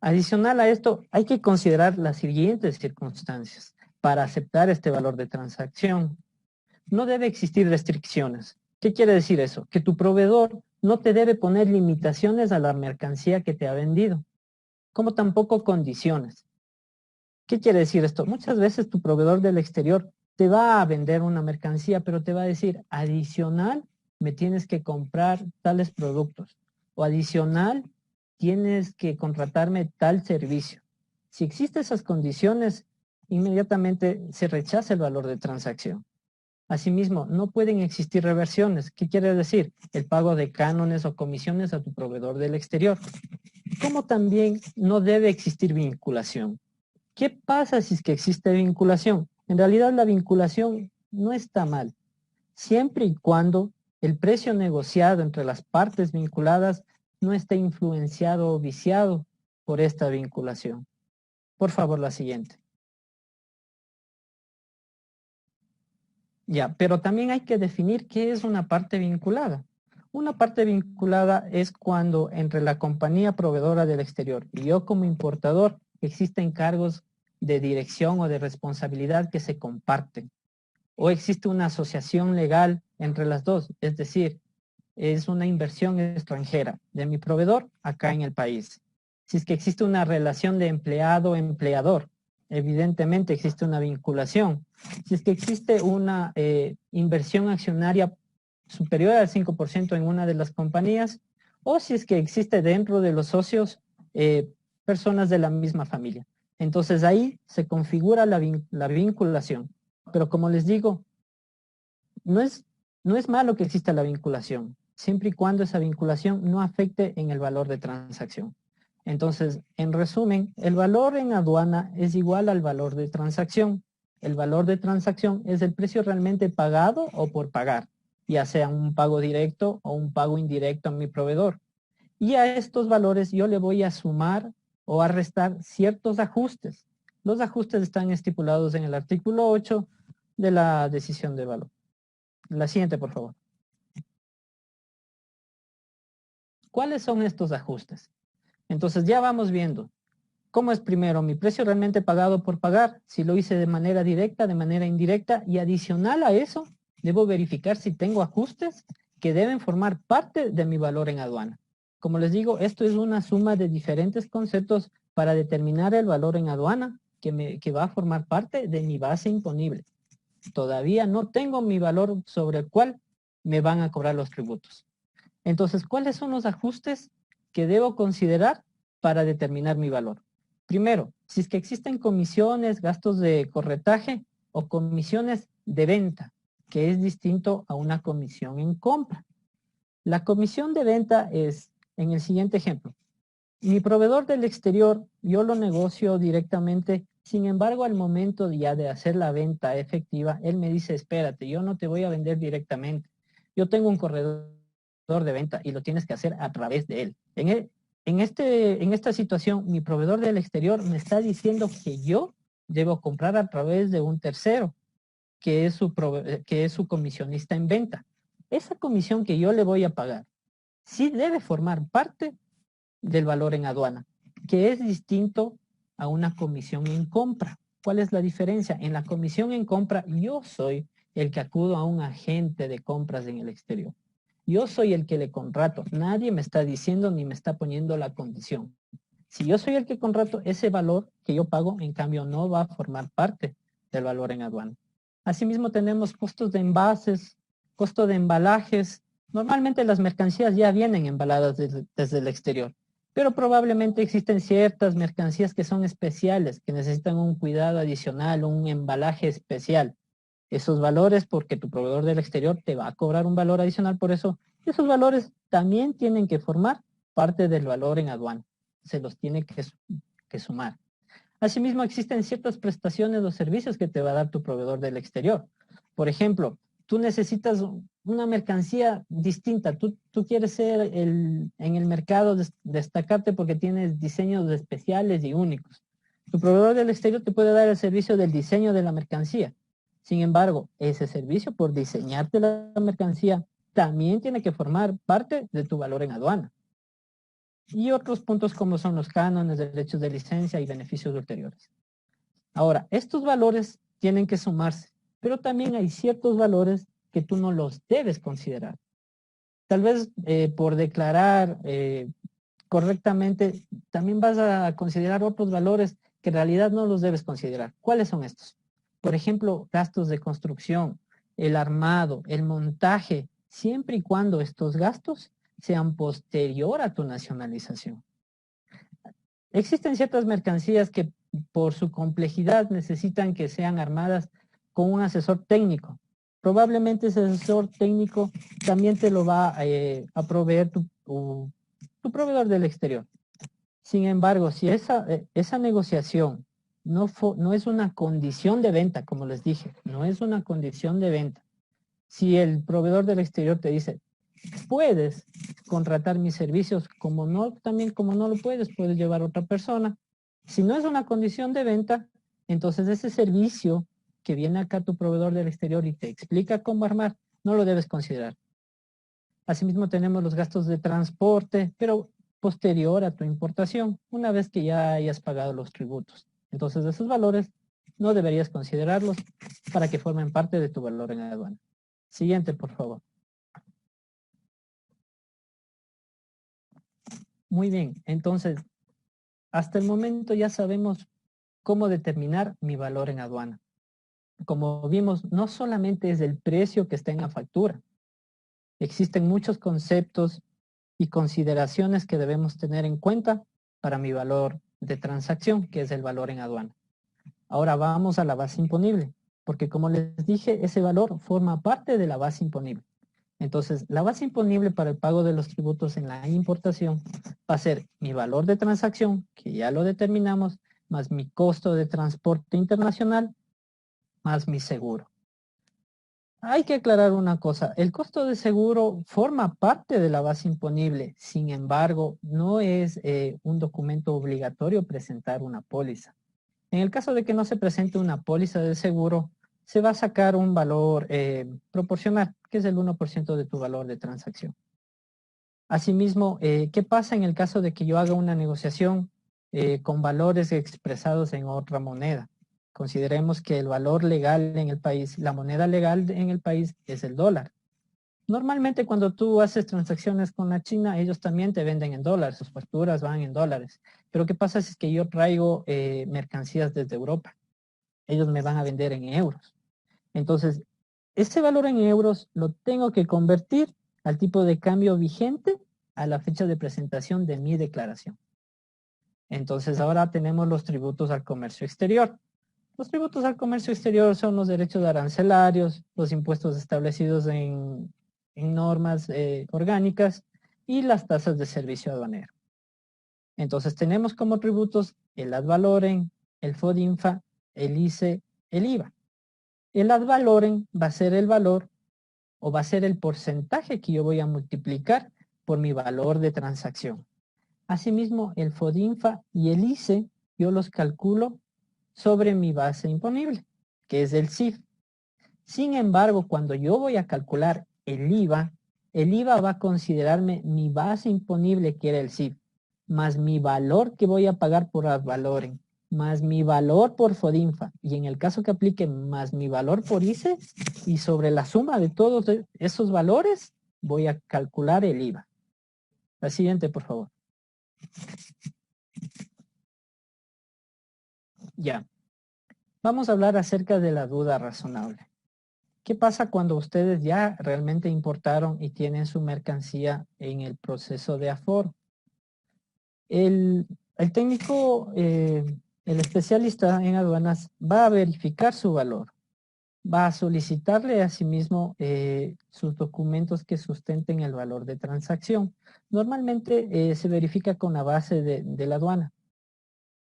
Adicional a esto, hay que considerar las siguientes circunstancias para aceptar este valor de transacción. No debe existir restricciones. ¿Qué quiere decir eso? Que tu proveedor no te debe poner limitaciones a la mercancía que te ha vendido, como tampoco condiciones. ¿Qué quiere decir esto? Muchas veces tu proveedor del exterior te va a vender una mercancía, pero te va a decir, adicional, me tienes que comprar tales productos. O adicional, tienes que contratarme tal servicio. Si existen esas condiciones, inmediatamente se rechaza el valor de transacción. Asimismo, no pueden existir reversiones. ¿Qué quiere decir? El pago de cánones o comisiones a tu proveedor del exterior. Como también no debe existir vinculación. ¿Qué pasa si es que existe vinculación? En realidad la vinculación no está mal, siempre y cuando el precio negociado entre las partes vinculadas no esté influenciado o viciado por esta vinculación. Por favor, la siguiente. Ya, pero también hay que definir qué es una parte vinculada. Una parte vinculada es cuando entre la compañía proveedora del exterior y yo como importador existen cargos de dirección o de responsabilidad que se comparten. O existe una asociación legal entre las dos, es decir, es una inversión extranjera de mi proveedor acá en el país. Si es que existe una relación de empleado-empleador, evidentemente existe una vinculación. Si es que existe una inversión accionaria superior al 5% en una de las compañías, o si es que existe dentro de los socios personas de la misma familia. Entonces ahí se configura la vinculación. Pero como les digo, no es malo que exista la vinculación, siempre y cuando esa vinculación no afecte en el valor de transacción. Entonces, en resumen, el valor en aduana es igual al valor de transacción. El valor de transacción es el precio realmente pagado o por pagar, ya sea un pago directo o un pago indirecto a mi proveedor. Y a estos valores yo le voy a sumar o a restar ciertos ajustes. Los ajustes están estipulados en el artículo 8 de la decisión de valor. La siguiente, por favor. ¿Cuáles son estos ajustes? Entonces ya vamos viendo cómo es primero mi precio realmente pagado por pagar, si lo hice de manera directa, de manera indirecta, y adicional a eso, debo verificar si tengo ajustes que deben formar parte de mi valor en aduana. Como les digo, esto es una suma de diferentes conceptos para determinar el valor en aduana que va a formar parte de mi base imponible. Todavía no tengo mi valor sobre el cual me van a cobrar los tributos. Entonces, ¿cuáles son los ajustes que debo considerar para determinar mi valor? Primero, si es que existen comisiones, gastos de corretaje o comisiones de venta, que es distinto a una comisión en compra. La comisión de venta es, en el siguiente ejemplo, mi proveedor del exterior, yo lo negocio directamente, sin embargo, al momento ya de hacer la venta efectiva, él me dice, espérate, yo no te voy a vender directamente. Yo tengo un corredor de venta y lo tienes que hacer a través de él. En esta situación, mi proveedor del exterior me está diciendo que yo debo comprar a través de un tercero, que es su comisionista en venta. Esa comisión que yo le voy a pagar, sí debe formar parte del valor en aduana, que es distinto a una comisión en compra. ¿Cuál es la diferencia? En la comisión en compra, yo soy el que acudo a un agente de compras en el exterior. Yo soy el que le contrato. Nadie me está diciendo ni me está poniendo la condición. Si yo soy el que contrato, ese valor que yo pago, en cambio, no va a formar parte del valor en aduana. Asimismo, tenemos costos de envases, costo de embalajes. Normalmente las mercancías ya vienen embaladas desde el exterior, pero probablemente existen ciertas mercancías que son especiales, que necesitan un cuidado adicional, un embalaje especial. Esos valores, porque tu proveedor del exterior te va a cobrar un valor adicional por eso, esos valores también tienen que formar parte del valor en aduana. Se los tiene que sumar. Asimismo, existen ciertas prestaciones o servicios que te va a dar tu proveedor del exterior. Por ejemplo, tú necesitas una mercancía distinta. Tú quieres ser en el mercado, destacarte porque tienes diseños especiales y únicos. Tu proveedor del exterior te puede dar el servicio del diseño de la mercancía. Sin embargo, ese servicio por diseñarte la mercancía también tiene que formar parte de tu valor en aduana. y otros puntos como son los cánones, derechos de licencia y beneficios ulteriores. Ahora, estos valores tienen que sumarse, pero también hay ciertos valores que tú no los debes considerar. Tal vez por declarar correctamente, también vas a considerar otros valores que en realidad no los debes considerar. ¿Cuáles son estos? Por ejemplo, gastos de construcción, el armado, el montaje, siempre y cuando estos gastos sean posterior a tu nacionalización. Existen ciertas mercancías que por su complejidad necesitan que sean armadas con un asesor técnico. Probablemente ese asesor técnico también te lo va a proveer tu proveedor del exterior. Sin embargo, si esa negociación no es una condición de venta, como les dije, no es una condición de venta. Si el proveedor del exterior te dice, puedes contratar mis servicios, como no lo puedes llevar a otra persona. Si no es una condición de venta, entonces ese servicio que viene acá tu proveedor del exterior y te explica cómo armar, no lo debes considerar. Asimismo tenemos los gastos de transporte, pero posterior a tu importación, una vez que ya hayas pagado los tributos. Entonces esos valores no deberías considerarlos para que formen parte de tu valor en aduana. Siguiente, por favor. Muy bien, entonces, hasta el momento ya sabemos cómo determinar mi valor en aduana. Como vimos, no solamente es el precio que está en la factura. Existen muchos conceptos y consideraciones que debemos tener en cuenta para mi valor de transacción, que es el valor en aduana. Ahora vamos a la base imponible, porque como les dije, ese valor forma parte de la base imponible. Entonces, la base imponible para el pago de los tributos en la importación va a ser mi valor de transacción, que ya lo determinamos, más mi costo de transporte internacional, más mi seguro. Hay que aclarar una cosa, el costo de seguro forma parte de la base imponible, sin embargo, no es un documento obligatorio presentar una póliza. En el caso de que no se presente una póliza de seguro, se va a sacar un valor proporcional, que es el 1% de tu valor de transacción. Asimismo, ¿qué pasa en el caso de que yo haga una negociación con valores expresados en otra moneda? Consideremos que el valor legal en el país, la moneda legal en el país es el dólar. Normalmente cuando tú haces transacciones con la China, ellos también te venden en dólares, sus facturas van en dólares. Pero ¿qué pasa si es que yo traigo mercancías desde Europa? Ellos me van a vender en euros. Entonces, ese valor en euros lo tengo que convertir al tipo de cambio vigente a la fecha de presentación de mi declaración. Entonces, ahora tenemos los tributos al comercio exterior. Los tributos al comercio exterior son los derechos arancelarios, los impuestos establecidos en normas orgánicas y las tasas de servicio aduanero. Entonces tenemos como tributos el ad valorem, el FODINFA, el ICE, el IVA. El ad valorem va a ser el valor o va a ser el porcentaje que yo voy a multiplicar por mi valor de transacción. Asimismo, el FODINFA y el ICE yo los calculo sobre mi base imponible, que es el CIF. Sin embargo, cuando yo voy a calcular el IVA va a considerarme mi base imponible, que era el CIF, más mi valor que voy a pagar por ad valorem, más mi valor por FODINFA, y en el caso que aplique más mi valor por ICE, y sobre la suma de todos esos valores, voy a calcular el IVA. La siguiente, por favor. Ya. Vamos a hablar acerca de la duda razonable. ¿Qué pasa cuando ustedes ya realmente importaron y tienen su mercancía en el proceso de aforo? El técnico, el especialista en aduanas va a verificar su valor. Va a solicitarle a sí mismo sus documentos que sustenten el valor de transacción. Normalmente se verifica con la base de la aduana.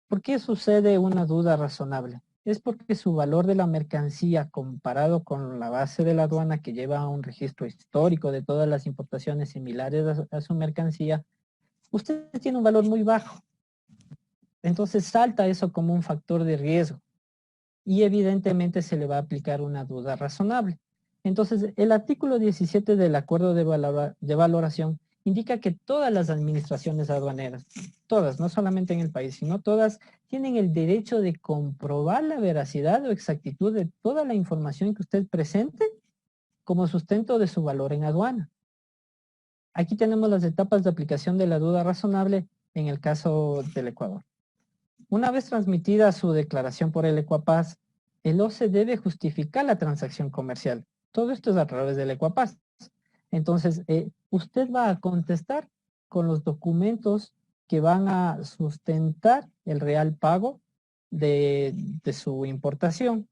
¿Por qué sucede una duda razonable? Es porque su valor de la mercancía comparado con la base de la aduana que lleva un registro histórico de todas las importaciones similares a su mercancía, usted tiene un valor muy bajo. Entonces salta eso como un factor de riesgo y evidentemente se le va a aplicar una duda razonable. Entonces el artículo 17 del acuerdo de valoración indica que todas las administraciones aduaneras, todas, no solamente en el país, sino todas, tienen el derecho de comprobar la veracidad o exactitud de toda la información que usted presente como sustento de su valor en aduana. Aquí tenemos las etapas de aplicación de la duda razonable en el caso del Ecuador. Una vez transmitida su declaración por el Ecuapaz, el OCE debe justificar la transacción comercial. Todo esto es a través del Ecuapaz. Entonces, usted va a contestar con los documentos que van a sustentar el real pago de su importación.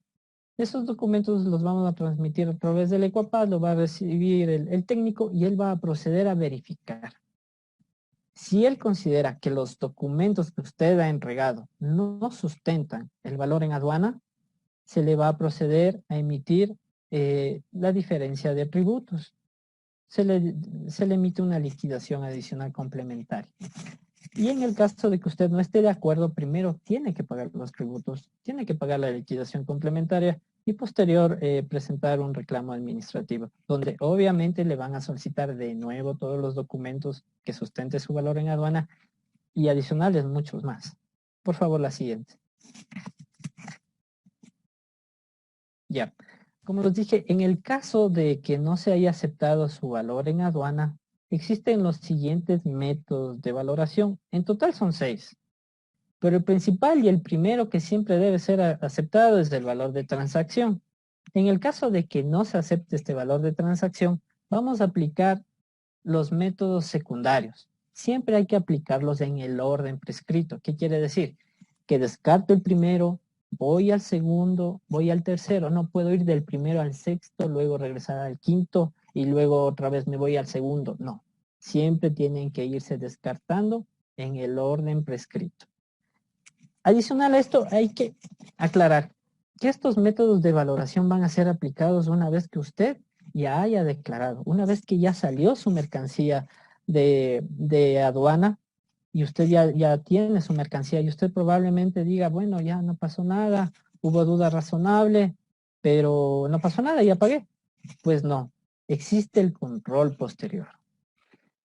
Esos documentos los vamos a transmitir a través del Ecuapaz, lo va a recibir el técnico y él va a proceder a verificar. Si él considera que los documentos que usted ha entregado no sustentan el valor en aduana, se le va a proceder a emitir la diferencia de tributos. Se le emite una liquidación adicional complementaria. Y en el caso de que usted no esté de acuerdo, primero tiene que pagar los tributos, tiene que pagar la liquidación complementaria y posterior presentar un reclamo administrativo, donde obviamente le van a solicitar de nuevo todos los documentos que sustente su valor en aduana y adicionales muchos más. Por favor, la siguiente. Ya, como les dije, en el caso de que no se haya aceptado su valor en aduana, existen los siguientes métodos de valoración. En total son 6. Pero el principal y el primero que siempre debe ser aceptado es el valor de transacción. En el caso de que no se acepte este valor de transacción, vamos a aplicar los métodos secundarios. Siempre hay que aplicarlos en el orden prescrito. ¿Qué quiere decir? Que descarto el primero, voy al segundo, voy al tercero. No puedo ir del primero al sexto, luego regresar al quinto y luego otra vez me voy al segundo. No, siempre tienen que irse descartando en el orden prescrito. Adicional a esto, hay que aclarar que estos métodos de valoración van a ser aplicados una vez que usted ya haya declarado, una vez que ya salió su mercancía de aduana y usted ya tiene su mercancía y usted probablemente diga, bueno, ya no pasó nada, hubo duda razonable, pero no pasó nada, ya pagué. Pues no, existe el control posterior.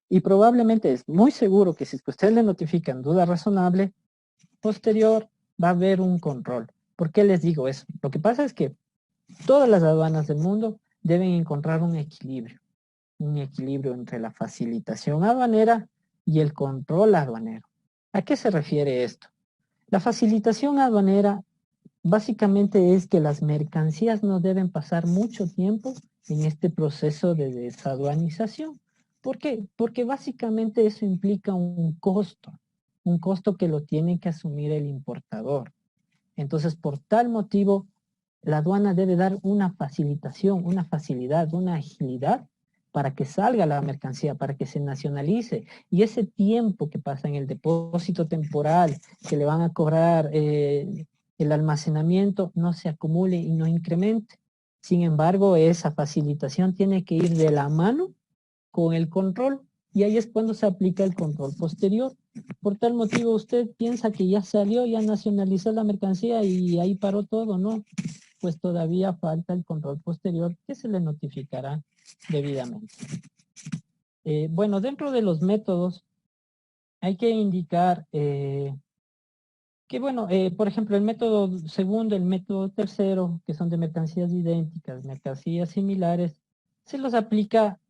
Y probablemente es muy seguro que si es que usted le notifican duda razonable, posterior va a haber un control. ¿Por qué les digo eso? Lo que pasa es que todas las aduanas del mundo deben encontrar un equilibrio entre la facilitación aduanera y el control aduanero. ¿A qué se refiere esto? La facilitación aduanera básicamente es que las mercancías no deben pasar mucho tiempo en este proceso de desaduanización. ¿Por qué? Porque básicamente eso implica un costo que lo tiene que asumir el importador. Entonces, por tal motivo, la aduana debe dar una facilitación, una facilidad, una agilidad para que salga la mercancía, para que se nacionalice. Y ese tiempo que pasa en el depósito temporal, que le van a cobrar el almacenamiento, no se acumule y no incremente. Sin embargo, esa facilitación tiene que ir de la mano con el control. Y ahí es cuando se aplica el control posterior. Por tal motivo, usted piensa que ya salió, ya nacionalizó la mercancía y ahí paró todo, ¿no? Pues todavía falta el control posterior que se le notificará debidamente. Bueno, dentro de los métodos hay que indicar que, bueno, por ejemplo, el método segundo, el método tercero, que son de mercancías idénticas, mercancías similares, se los aplica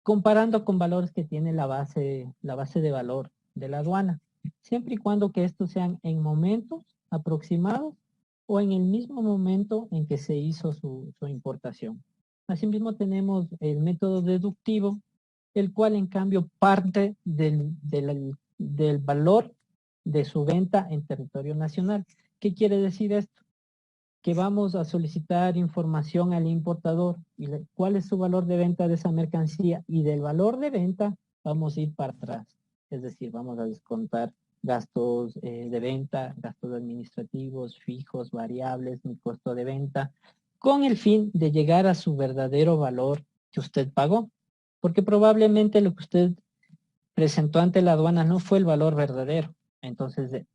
comparando con valores que tiene la base de valor de la aduana, siempre y cuando que estos sean en momentos aproximados o en el mismo momento en que se hizo su importación. Asimismo tenemos el método deductivo, el cual en cambio parte del valor de su venta en territorio nacional. ¿Qué quiere decir esto? Que vamos a solicitar información al importador y cuál es su valor de venta de esa mercancía y del valor de venta vamos a ir para atrás. Es decir, vamos a descontar gastos de venta, gastos administrativos, fijos, variables, mi costo de venta, con el fin de llegar a su verdadero valor que usted pagó. Porque probablemente lo que usted presentó ante la aduana no fue el valor verdadero. Entonces,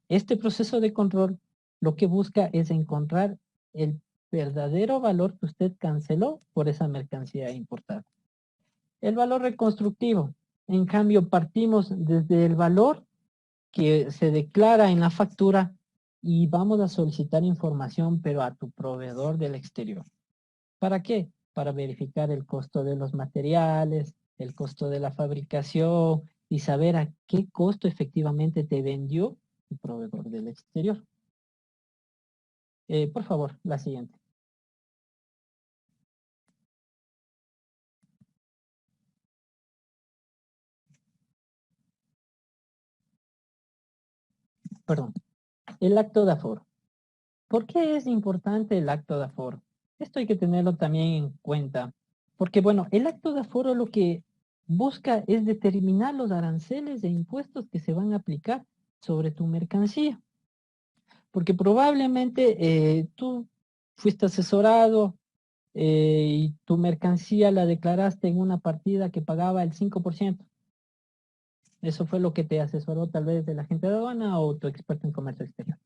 este proceso de control lo que busca es encontrar el verdadero valor que usted canceló por esa mercancía importada. El valor reconstructivo. En cambio, partimos desde el valor que se declara en la factura y vamos a solicitar información, pero a tu proveedor del exterior. ¿Para qué? Para verificar el costo de los materiales, el costo de la fabricación y saber a qué costo efectivamente te vendió tu proveedor del exterior. Por favor, la siguiente. Perdón. El acto de aforo. ¿Por qué es importante el acto de aforo? Esto hay que tenerlo también en cuenta. Porque, bueno, el acto de aforo lo que busca es determinar los aranceles e impuestos que se van a aplicar sobre tu mercancía. Porque probablemente tú fuiste asesorado y tu mercancía la declaraste en una partida que pagaba el 5%. Eso fue lo que te asesoró tal vez de la agente de aduana o tu experto en comercio exterior.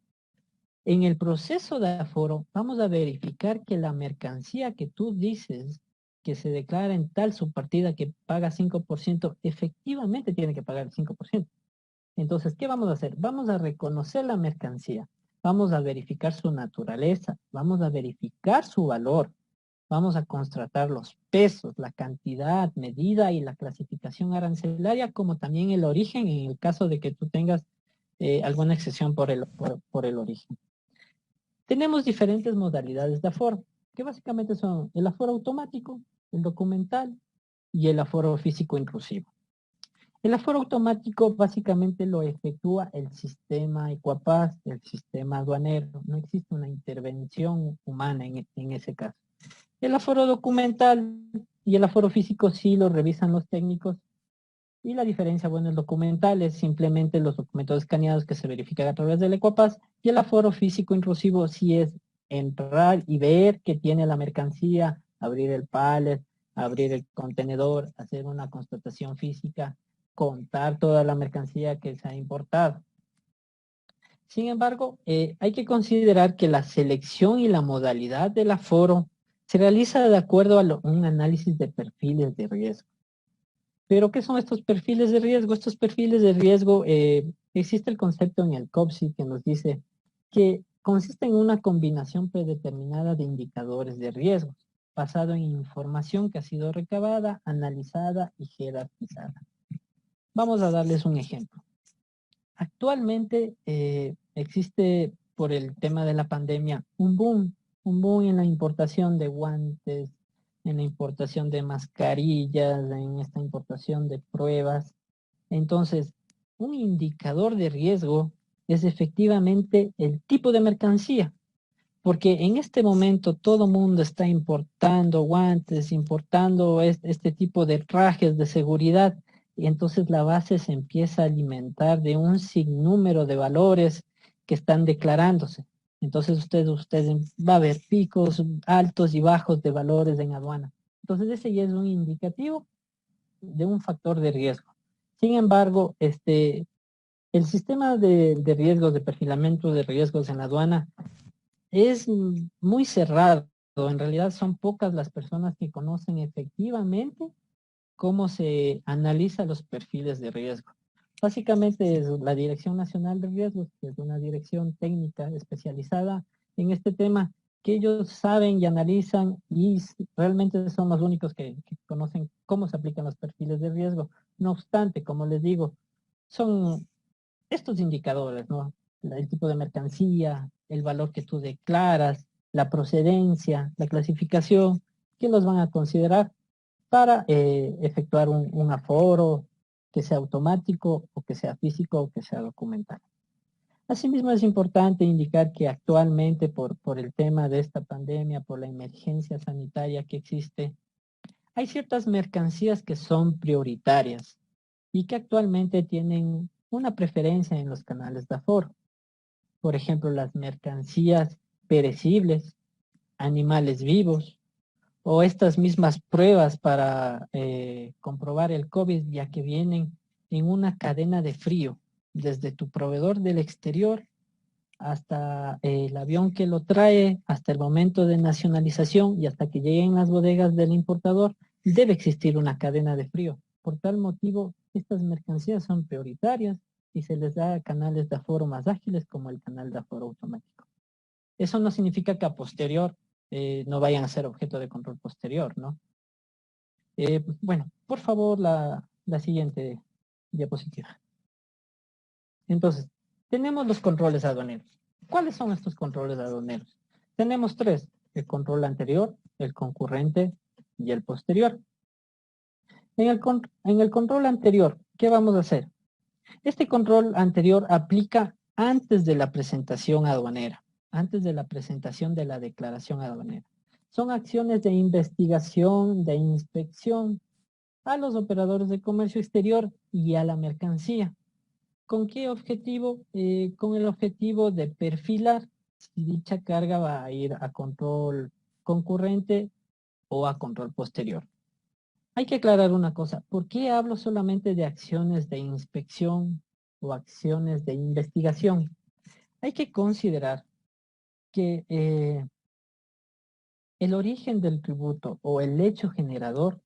En el proceso de aforo vamos a verificar que la mercancía que tú dices que se declara en tal subpartida que paga 5%, efectivamente tiene que pagar el 5%. Entonces, ¿qué vamos a hacer? Vamos a reconocer la mercancía, vamos a verificar su naturaleza, vamos a verificar su valor, vamos a constatar los pesos, la cantidad, medida y la clasificación arancelaria, como también el origen en el caso de que tú tengas alguna excepción por el origen. Tenemos diferentes modalidades de aforo, que básicamente son el aforo automático, el documental y el aforo físico inclusivo. El aforo automático básicamente lo efectúa el sistema Ecuapaz, el sistema aduanero. No existe una intervención humana en ese caso. El aforo documental y el aforo físico sí lo revisan los técnicos. Y la diferencia, bueno, el documental es simplemente los documentos escaneados que se verifican a través del Ecuapaz, y el aforo físico inclusivo sí es entrar y ver que tiene la mercancía, abrir el pallet, abrir el contenedor, hacer una constatación física, contar toda la mercancía que se ha importado. Sin embargo, hay que considerar que la selección y la modalidad del aforo se realiza de acuerdo a un análisis de perfiles de riesgo. Pero, ¿qué son estos perfiles de riesgo? Estos perfiles de riesgo, existe el concepto en el COPSI que nos dice que consiste en una combinación predeterminada de indicadores de riesgo, basado en información que ha sido recabada, analizada y jerarquizada. Vamos a darles un ejemplo. Actualmente existe, por el tema de la pandemia, un boom en la importación de guantes, en la importación de mascarillas, en esta importación de pruebas. Entonces, un indicador de riesgo es efectivamente el tipo de mercancía, porque en este momento todo mundo está importando guantes, importando este tipo de trajes de seguridad, y entonces la base se empieza a alimentar de un sinnúmero de valores que están declarándose. Entonces ustedes va a haber picos altos y bajos de valores en aduana. Entonces ese ya es un indicativo de un factor de riesgo. Sin embargo, el sistema de riesgos, de perfilamiento de riesgos en la aduana es muy cerrado. En realidad son pocas las personas que conocen efectivamente cómo se analiza los perfiles de riesgo. Básicamente es la Dirección Nacional de Riesgos, que es una dirección técnica especializada en este tema, que ellos saben y analizan y realmente son los únicos que conocen cómo se aplican los perfiles de riesgo. No obstante, como les digo, son estos indicadores, ¿no? El tipo de mercancía, el valor que tú declaras, la procedencia, la clasificación, que los van a considerar para efectuar un aforo que sea automático o que sea físico o que sea documental. Asimismo, es importante indicar que actualmente por el tema de esta pandemia, por la emergencia sanitaria que existe, hay ciertas mercancías que son prioritarias y que actualmente tienen una preferencia en los canales de aforo. Por ejemplo, las mercancías perecibles, animales vivos, o estas mismas pruebas para comprobar el COVID, ya que vienen en una cadena de frío, desde tu proveedor del exterior hasta el avión que lo trae, hasta el momento de nacionalización y hasta que lleguen las bodegas del importador, debe existir una cadena de frío. Por tal motivo, estas mercancías son prioritarias y se les da canales de aforo más ágiles como el canal de aforo automático. Eso no significa que a posterior no vayan a ser objeto de control posterior, ¿no? Bueno, por favor, la siguiente diapositiva. Entonces, tenemos los controles aduaneros. ¿Cuáles son estos controles aduaneros? Tenemos tres: el control anterior, el concurrente y el posterior. En el control anterior, ¿qué vamos a hacer? Este control anterior aplica antes de la presentación aduanera, antes de la presentación de la declaración aduanera. Son acciones de investigación, de inspección a los operadores de comercio exterior y a la mercancía. ¿Con qué objetivo? Con el objetivo de perfilar si dicha carga va a ir a control concurrente o a control posterior. Hay que aclarar una cosa: ¿por qué hablo solamente de acciones de inspección o acciones de investigación? Hay que considerar que el origen del tributo o el hecho generador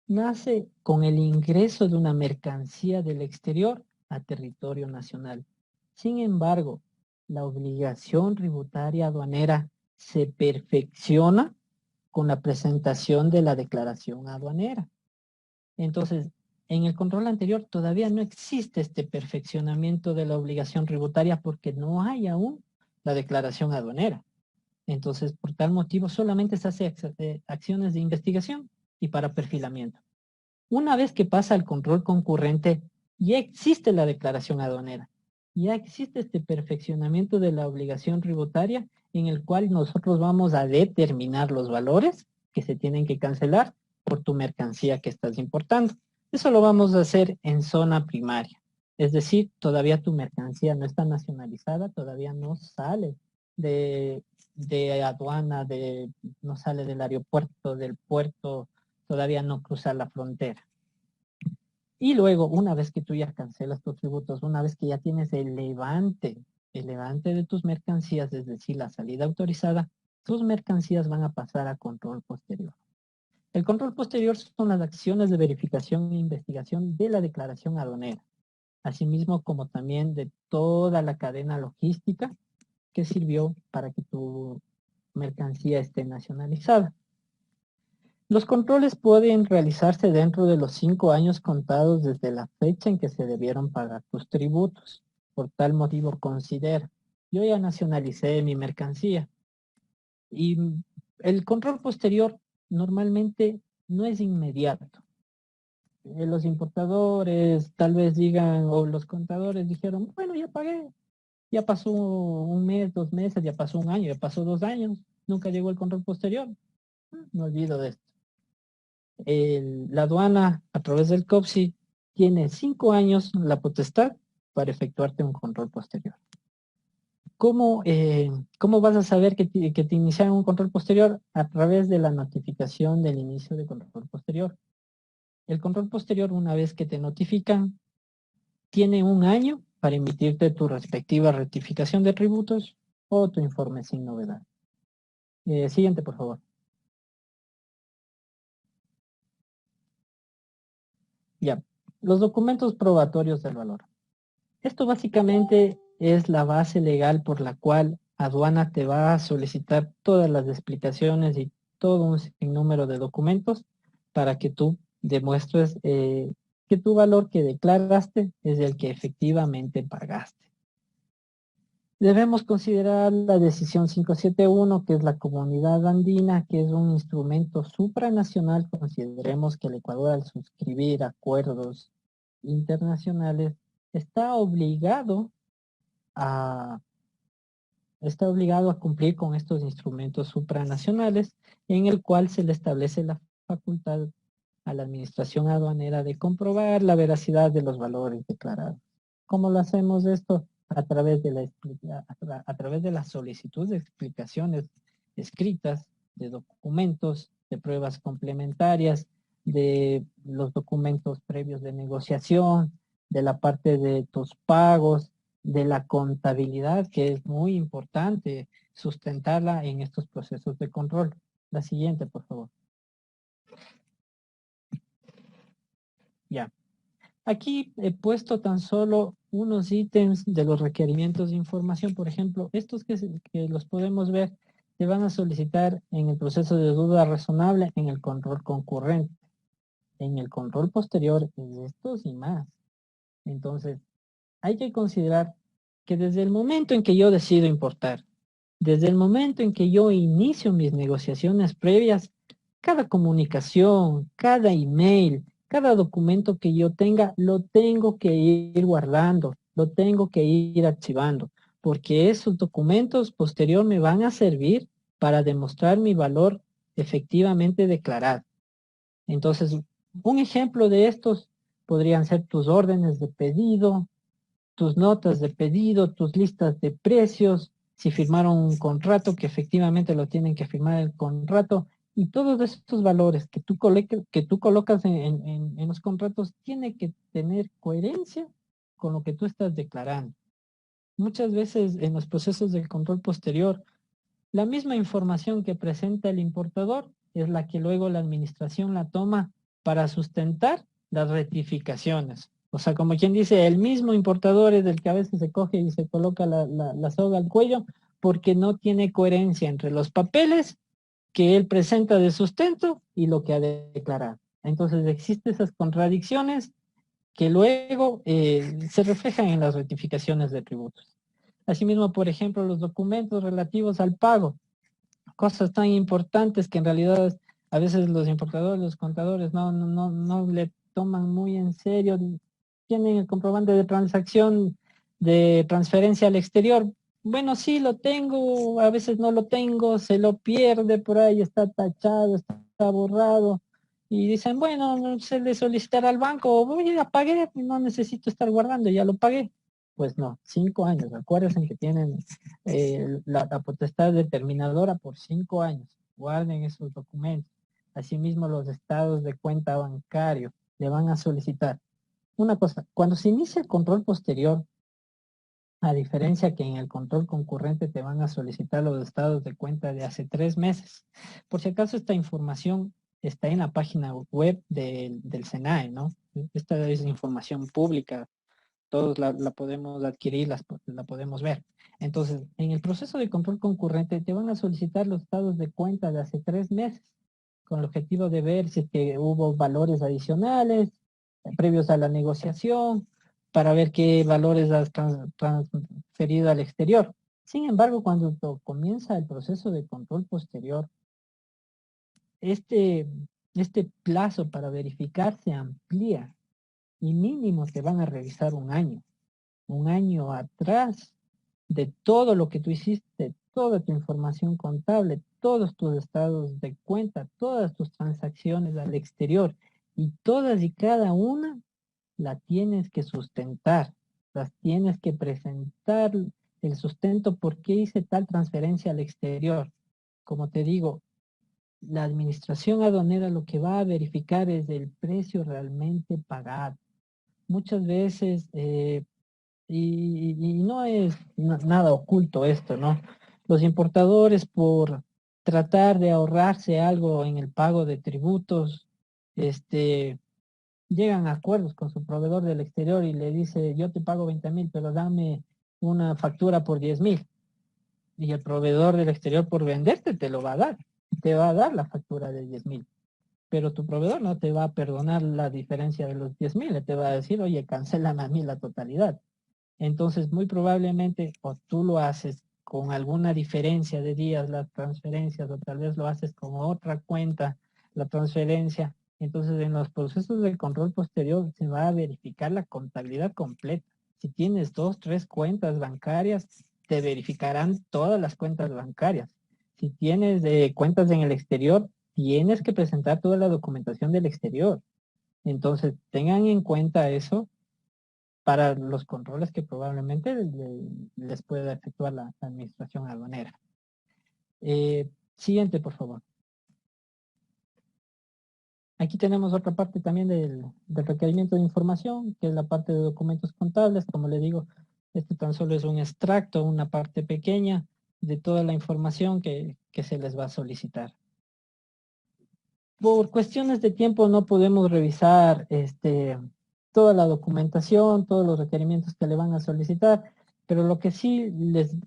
nace con el ingreso de una mercancía del exterior a territorio nacional. Sin embargo, la obligación tributaria aduanera se perfecciona con la presentación de la declaración aduanera. Entonces, en el control anterior todavía no existe este perfeccionamiento de la obligación tributaria porque no hay aún la declaración aduanera. Entonces, por tal motivo, solamente se hace acciones de investigación y para perfilamiento. Una vez que pasa al control concurrente, ya existe la declaración aduanera. Ya existe este perfeccionamiento de la obligación tributaria en el cual nosotros vamos a determinar los valores que se tienen que cancelar por tu mercancía que estás importando. Eso lo vamos a hacer en zona primaria. Es decir, todavía tu mercancía no está nacionalizada, todavía no sale de aduana, no sale del aeropuerto, del puerto, todavía no cruza la frontera. Y luego, una vez que tú ya cancelas tus tributos, una vez que ya tienes el levante de tus mercancías, es decir, la salida autorizada, tus mercancías van a pasar a control posterior. El control posterior son las acciones de verificación e investigación de la declaración aduanera, asimismo como también de toda la cadena logística que sirvió para que tu mercancía esté nacionalizada. Los controles pueden realizarse dentro de los 5 años contados desde la fecha en que se debieron pagar tus tributos. Por tal motivo, considera: yo ya nacionalicé mi mercancía. Y el control posterior normalmente no es inmediato. Los importadores tal vez digan, o los contadores dijeron: bueno, ya pagué. Ya pasó un mes, 2 meses, ya pasó un año, ya pasó 2 años. Nunca llegó el control posterior. Me olvido de esto. La aduana, a través del COPSI, tiene 5 años la potestad para efectuarte un control posterior. ¿Cómo vas a saber que te iniciaron un control posterior? A través de la notificación del inicio de control posterior. El control posterior, una vez que te notifican, tiene 1 año para emitirte tu respectiva rectificación de tributos o tu informe sin novedad. Siguiente, por favor. Ya, los documentos probatorios del valor. Esto básicamente es la base legal por la cual aduana te va a solicitar todas las explicaciones y todo un sinnúmero de documentos para que tú demuestres que tu valor que declaraste es el que efectivamente pagaste. Debemos considerar la decisión 571, que es la Comunidad Andina, que es un instrumento supranacional. Consideremos que el Ecuador, al suscribir acuerdos internacionales, está obligado a cumplir con estos instrumentos supranacionales, en el cual se le establece la facultad a la administración aduanera de comprobar la veracidad de los valores declarados. ¿Cómo lo hacemos esto? A través de la solicitud de explicaciones escritas, de documentos, de pruebas complementarias, de los documentos previos de negociación, de la parte de tus pagos, de la contabilidad, que es muy importante sustentarla en estos procesos de control. La siguiente, por favor. Ya. Aquí he puesto tan solo unos ítems de los requerimientos de información. Por ejemplo, estos que los podemos ver, se van a solicitar en el proceso de duda razonable, en el control concurrente, en el control posterior, en estos y más. Entonces, hay que considerar que desde el momento en que yo decido importar, desde el momento en que yo inicio mis negociaciones previas, cada comunicación, cada email, cada documento que yo tenga, lo tengo que ir guardando, lo tengo que ir archivando, porque esos documentos posterior me van a servir para demostrar mi valor efectivamente declarado. Entonces, un ejemplo de estos podrían ser tus órdenes de pedido, tus notas de pedido, tus listas de precios, si firmaron un contrato, que efectivamente lo tienen que firmar el contrato, y todos estos valores que tú colocas en los contratos tiene que tener coherencia con lo que tú estás declarando. Muchas veces en los procesos de control posterior, la misma información que presenta el importador es la que luego la administración la toma para sustentar las rectificaciones. O sea, como quien dice, el mismo importador es el que a veces se coge y se coloca la soga al cuello porque no tiene coherencia entre los papeles que él presenta de sustento y lo que ha declarado. Entonces existen esas contradicciones que luego se reflejan en las rectificaciones de tributos. Asimismo, por ejemplo, los documentos relativos al pago, cosas tan importantes que en realidad a veces los importadores, los contadores no le toman muy en serio. Tienen el comprobante de transacción de transferencia al exterior. Bueno, sí lo tengo, a veces no lo tengo, se lo pierde por ahí, está tachado, está borrado. Y dicen, bueno, se le solicitará al banco, voy a pagar, no necesito estar guardando, ya lo pagué. Pues no, 5 años. Acuérdense que tienen la potestad determinadora por 5 años. Guarden esos documentos. Asimismo, los estados de cuenta bancario le van a solicitar. Una cosa, cuando se inicia el control posterior, a diferencia que en el control concurrente te van a solicitar los estados de cuenta de hace 3 meses. Por si acaso esta información está en la página web del SENAE, ¿no? Esta es información pública, todos la podemos adquirir, la podemos ver. Entonces, en el proceso de control concurrente te van a solicitar los estados de cuenta de hace 3 meses, con el objetivo de ver si es que hubo valores adicionales previos a la negociación, para ver qué valores has transferido al exterior. Sin embargo, cuando comienza el proceso de control posterior, este, este plazo para verificar se amplía y mínimo te van a revisar un año atrás de todo lo que tú hiciste, toda tu información contable, todos tus estados de cuenta, todas tus transacciones al exterior y todas y cada una la tienes que sustentar, las tienes que presentar el sustento por qué hice tal transferencia al exterior. Como te digo, la administración aduanera lo que va a verificar es el precio realmente pagado. Muchas veces y no es nada oculto esto, ¿no? Los importadores por tratar de ahorrarse algo en el pago de tributos, llegan a acuerdos con su proveedor del exterior y le dice, yo te pago 20,000, pero dame una factura por 10,000. Y el proveedor del exterior por venderte te lo va a dar, te va a dar la factura de 10,000. Pero tu proveedor no te va a perdonar la diferencia de los 10,000, te va a decir, oye, cancélame a mí la totalidad. Entonces, muy probablemente, o tú lo haces con alguna diferencia de días las transferencias, o tal vez lo haces con otra cuenta, la transferencia. Entonces, en los procesos de control posterior se va a verificar la contabilidad completa. Si tienes 2, 3 cuentas bancarias, te verificarán todas las cuentas bancarias. Si tienes cuentas en el exterior, tienes que presentar toda la documentación del exterior. Entonces, tengan en cuenta eso para los controles que probablemente les pueda efectuar la administración aduanera. Siguiente, por favor. Aquí tenemos otra parte también del requerimiento de información, que es la parte de documentos contables. Como le digo, este tan solo es un extracto, una parte pequeña de toda la información que se les va a solicitar. Por cuestiones de tiempo no podemos revisar toda la documentación, todos los requerimientos que le van a solicitar, pero lo que sí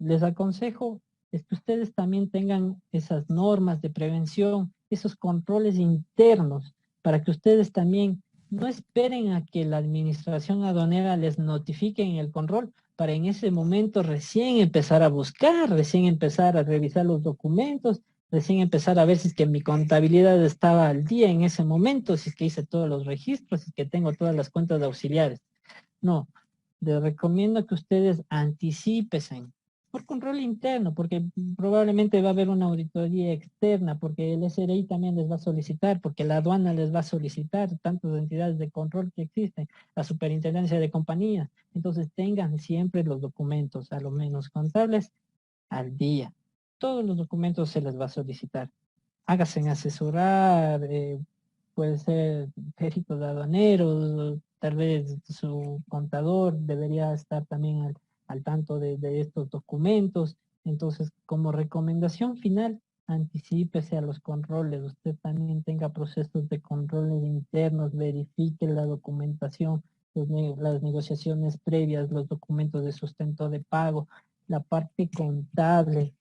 les aconsejo es que ustedes también tengan esas normas de prevención, esos controles internos, para que ustedes también no esperen a que la administración aduanera les notifique en el control, para en ese momento recién empezar a buscar, recién empezar a revisar los documentos, recién empezar a ver si es que mi contabilidad estaba al día en ese momento, si es que hice todos los registros, si es que tengo todas las cuentas de auxiliares. No, les recomiendo que ustedes anticipen por control interno, porque probablemente va a haber una auditoría externa, porque el SRI también les va a solicitar, porque la aduana les va a solicitar, tantas entidades de control que existen, la superintendencia de compañías. Entonces tengan siempre los documentos, a lo menos contables, al día. Todos los documentos se les va a solicitar. Háganse asesorar, puede ser peritos aduaneros, tal vez su contador debería estar también al tanto de estos documentos. Entonces, como recomendación final, anticípese a los controles. Usted también tenga procesos de controles internos, verifique la documentación, las negociaciones previas, los documentos de sustento de pago, la parte contable.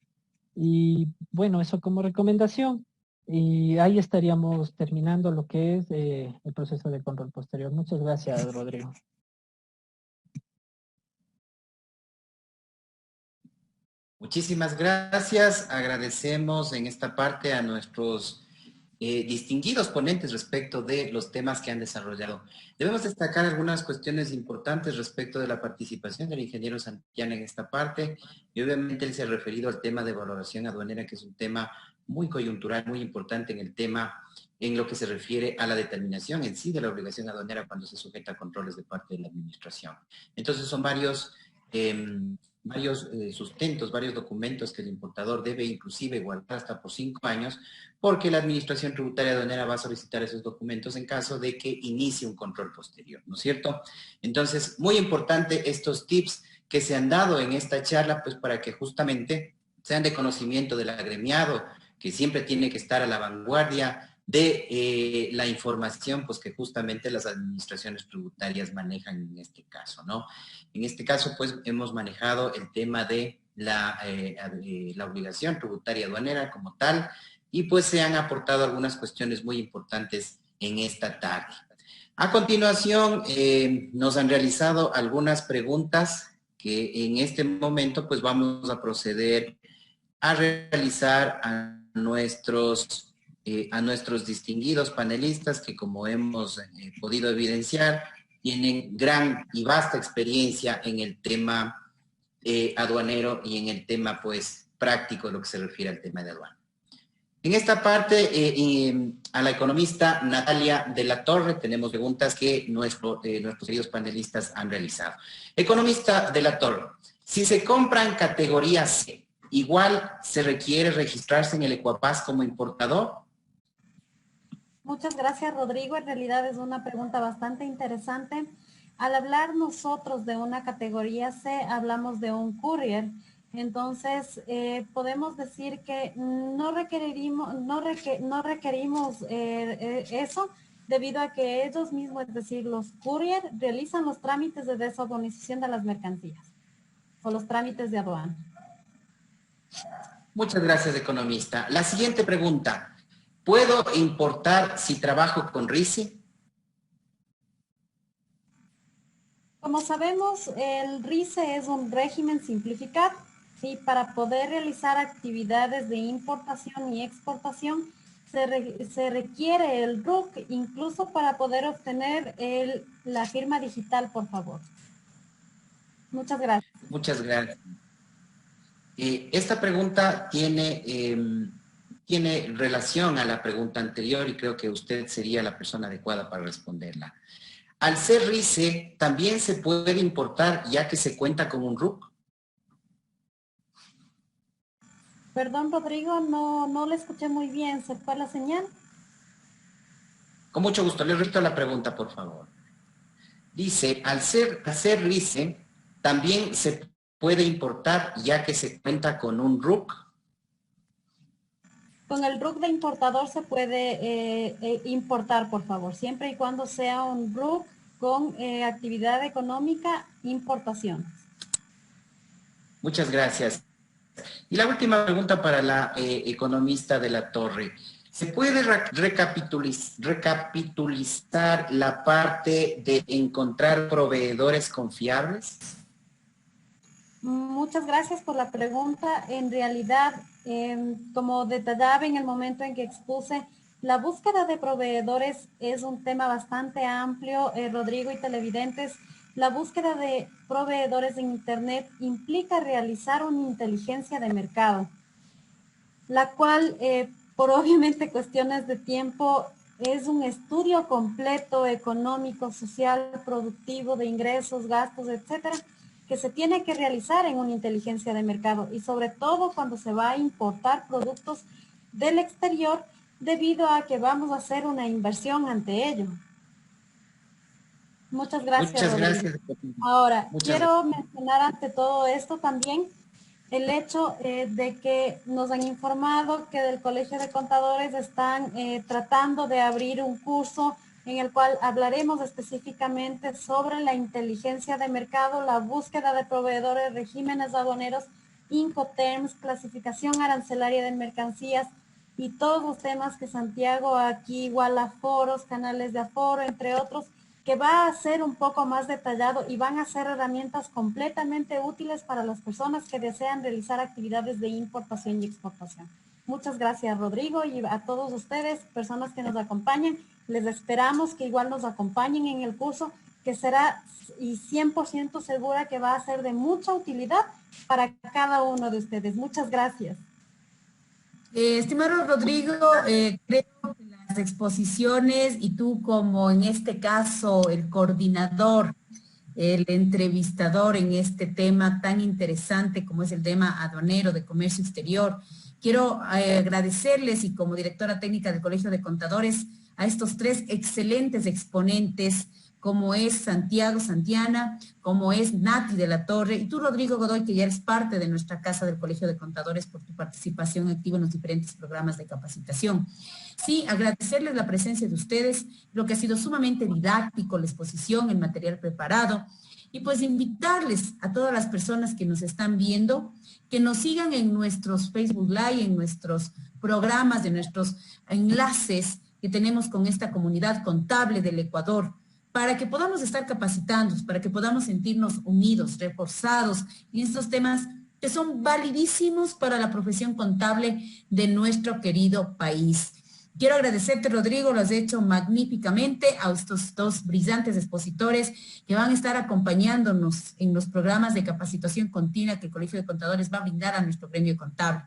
Y bueno, eso como recomendación. Y ahí estaríamos terminando lo que es el proceso de control posterior. Muchas gracias, Rodrigo. Muchísimas gracias. Agradecemos en esta parte a nuestros distinguidos ponentes respecto de los temas que han desarrollado. Debemos destacar algunas cuestiones importantes respecto de la participación del ingeniero Santillana en esta parte, y obviamente él se ha referido al tema de valoración aduanera, que es un tema muy coyuntural, muy importante en el tema, en lo que se refiere a la determinación en sí de la obligación aduanera cuando se sujeta a controles de parte de la administración. Entonces son varios sustentos, varios documentos que el importador debe inclusive guardar hasta por 5 años, porque la Administración Tributaria Aduanera va a solicitar esos documentos en caso de que inicie un control posterior, ¿no es cierto? Entonces, muy importante estos tips que se han dado en esta charla, pues para que justamente sean de conocimiento del agremiado, que siempre tiene que estar a la vanguardia de la información, pues que justamente las administraciones tributarias manejan en este caso, ¿no? En este caso, pues hemos manejado el tema de la obligación tributaria aduanera como tal, y pues se han aportado algunas cuestiones muy importantes en esta tarde. A continuación, nos han realizado algunas preguntas que en este momento pues vamos a proceder a realizar a nuestros distinguidos panelistas que, como hemos podido evidenciar, tienen gran y vasta experiencia en el tema aduanero y en el tema pues práctico, lo que se refiere al tema de aduana. En esta parte, a la economista Natalia de la Torre, tenemos preguntas que nuestros queridos panelistas han realizado. Economista de la Torre, si se compran categoría C, ¿igual se requiere registrarse en el Ecuapaz como importador? Muchas gracias, Rodrigo. En realidad es una pregunta bastante interesante. Al hablar nosotros de una categoría C, hablamos de un courier. Entonces, podemos decir que no requerimos eso, debido a que ellos mismos, es decir, los courier, realizan los trámites de desobonización de las mercancías o los trámites de aduana. Muchas gracias, economista. La siguiente pregunta. ¿Puedo importar si trabajo con RISI? Como sabemos, el RICE es un régimen simplificado, ¿sí? Para poder realizar actividades de importación y exportación se requiere el RUC, incluso para poder obtener la firma digital, por favor. Muchas gracias. Muchas gracias. Esta pregunta tiene relación a la pregunta anterior y creo que usted sería la persona adecuada para responderla. Al ser RICE, ¿también se puede importar ya que se cuenta con un RUC? Perdón, Rodrigo, no le escuché muy bien. ¿Se fue la señal? Con mucho gusto. Le repito la pregunta, por favor. Dice, al ser RICE, ¿también se puede importar ya que se cuenta con un RUC? Con el RUC de importador se puede importar, por favor, siempre y cuando sea un RUC con actividad económica, importaciones. Muchas gracias. Y la última pregunta para la economista de la Torre. ¿Se puede recapitulizar la parte de encontrar proveedores confiables? Muchas gracias por la pregunta. En realidad, como detallaba en el momento en que expuse, la búsqueda de proveedores es un tema bastante amplio, Rodrigo y televidentes. La búsqueda de proveedores en Internet implica realizar una inteligencia de mercado, la cual, por obviamente cuestiones de tiempo, es un estudio completo, económico, social, productivo, de ingresos, gastos, etcétera, que se tiene que realizar en una inteligencia de mercado y sobre todo cuando se va a importar productos del exterior debido a que vamos a hacer una inversión ante ello. Muchas gracias, Muchas Rodrigo. gracias. Ahora, Muchas quiero mencionar ante todo esto también el hecho de que nos han informado que del Colegio de Contadores están tratando de abrir un curso en el cual hablaremos específicamente sobre la inteligencia de mercado, la búsqueda de proveedores, regímenes aduaneros, Incoterms, clasificación arancelaria de mercancías y todos los temas que Santiago aquí igual aforos, canales de aforo, entre otros, que va a ser un poco más detallado y van a ser herramientas completamente útiles para las personas que desean realizar actividades de importación y exportación. Muchas gracias, Rodrigo, y a todos ustedes, personas que nos acompañen, les esperamos que igual nos acompañen en el curso, que será y 100% segura que va a ser de mucha utilidad para cada uno de ustedes. Muchas gracias. Estimado Rodrigo, creo que las exposiciones y tú como en este caso el coordinador, el entrevistador en este tema tan interesante como es el tema aduanero de comercio exterior, quiero agradecerles y como directora técnica del Colegio de Contadores a estos tres excelentes exponentes como es Santiago Santiana, como es Nati de la Torre, y tú, Rodrigo Godoy, que ya eres parte de nuestra casa del Colegio de Contadores por tu participación activa en los diferentes programas de capacitación. Sí, agradecerles la presencia de ustedes, lo que ha sido sumamente didáctico, la exposición, el material preparado, y pues invitarles a todas las personas que nos están viendo, que nos sigan en nuestros Facebook Live, en nuestros programas, en nuestros enlaces que tenemos con esta comunidad contable del Ecuador, para que podamos estar capacitándonos, para que podamos sentirnos unidos, reforzados en estos temas que son validísimos para la profesión contable de nuestro querido país. Quiero agradecerte, Rodrigo, lo has hecho magníficamente a estos dos brillantes expositores que van a estar acompañándonos en los programas de capacitación continua que el Colegio de Contadores va a brindar a nuestro gremio contable.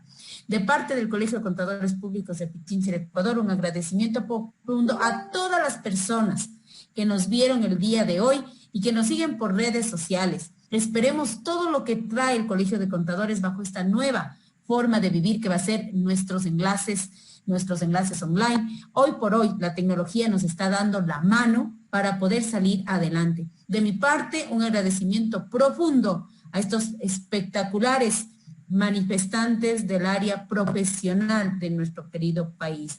De parte del Colegio de Contadores Públicos de Pichincha, Ecuador, un agradecimiento profundo a todas las personas que nos vieron el día de hoy y que nos siguen por redes sociales. Esperemos todo lo que trae el Colegio de Contadores bajo esta nueva forma de vivir que va a ser nuestros enlaces online. Hoy por hoy la tecnología nos está dando la mano para poder salir adelante. De mi parte, un agradecimiento profundo a estos espectaculares manifestantes del área profesional de nuestro querido país.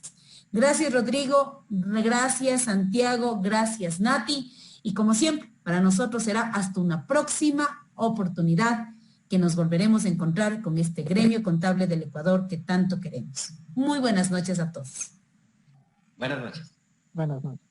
Gracias, Rodrigo, gracias, Santiago, gracias, Nati, y como siempre, para nosotros será hasta una próxima oportunidad que nos volveremos a encontrar con este gremio contable del Ecuador que tanto queremos. Muy buenas noches a todos. Buenas noches. Buenas noches.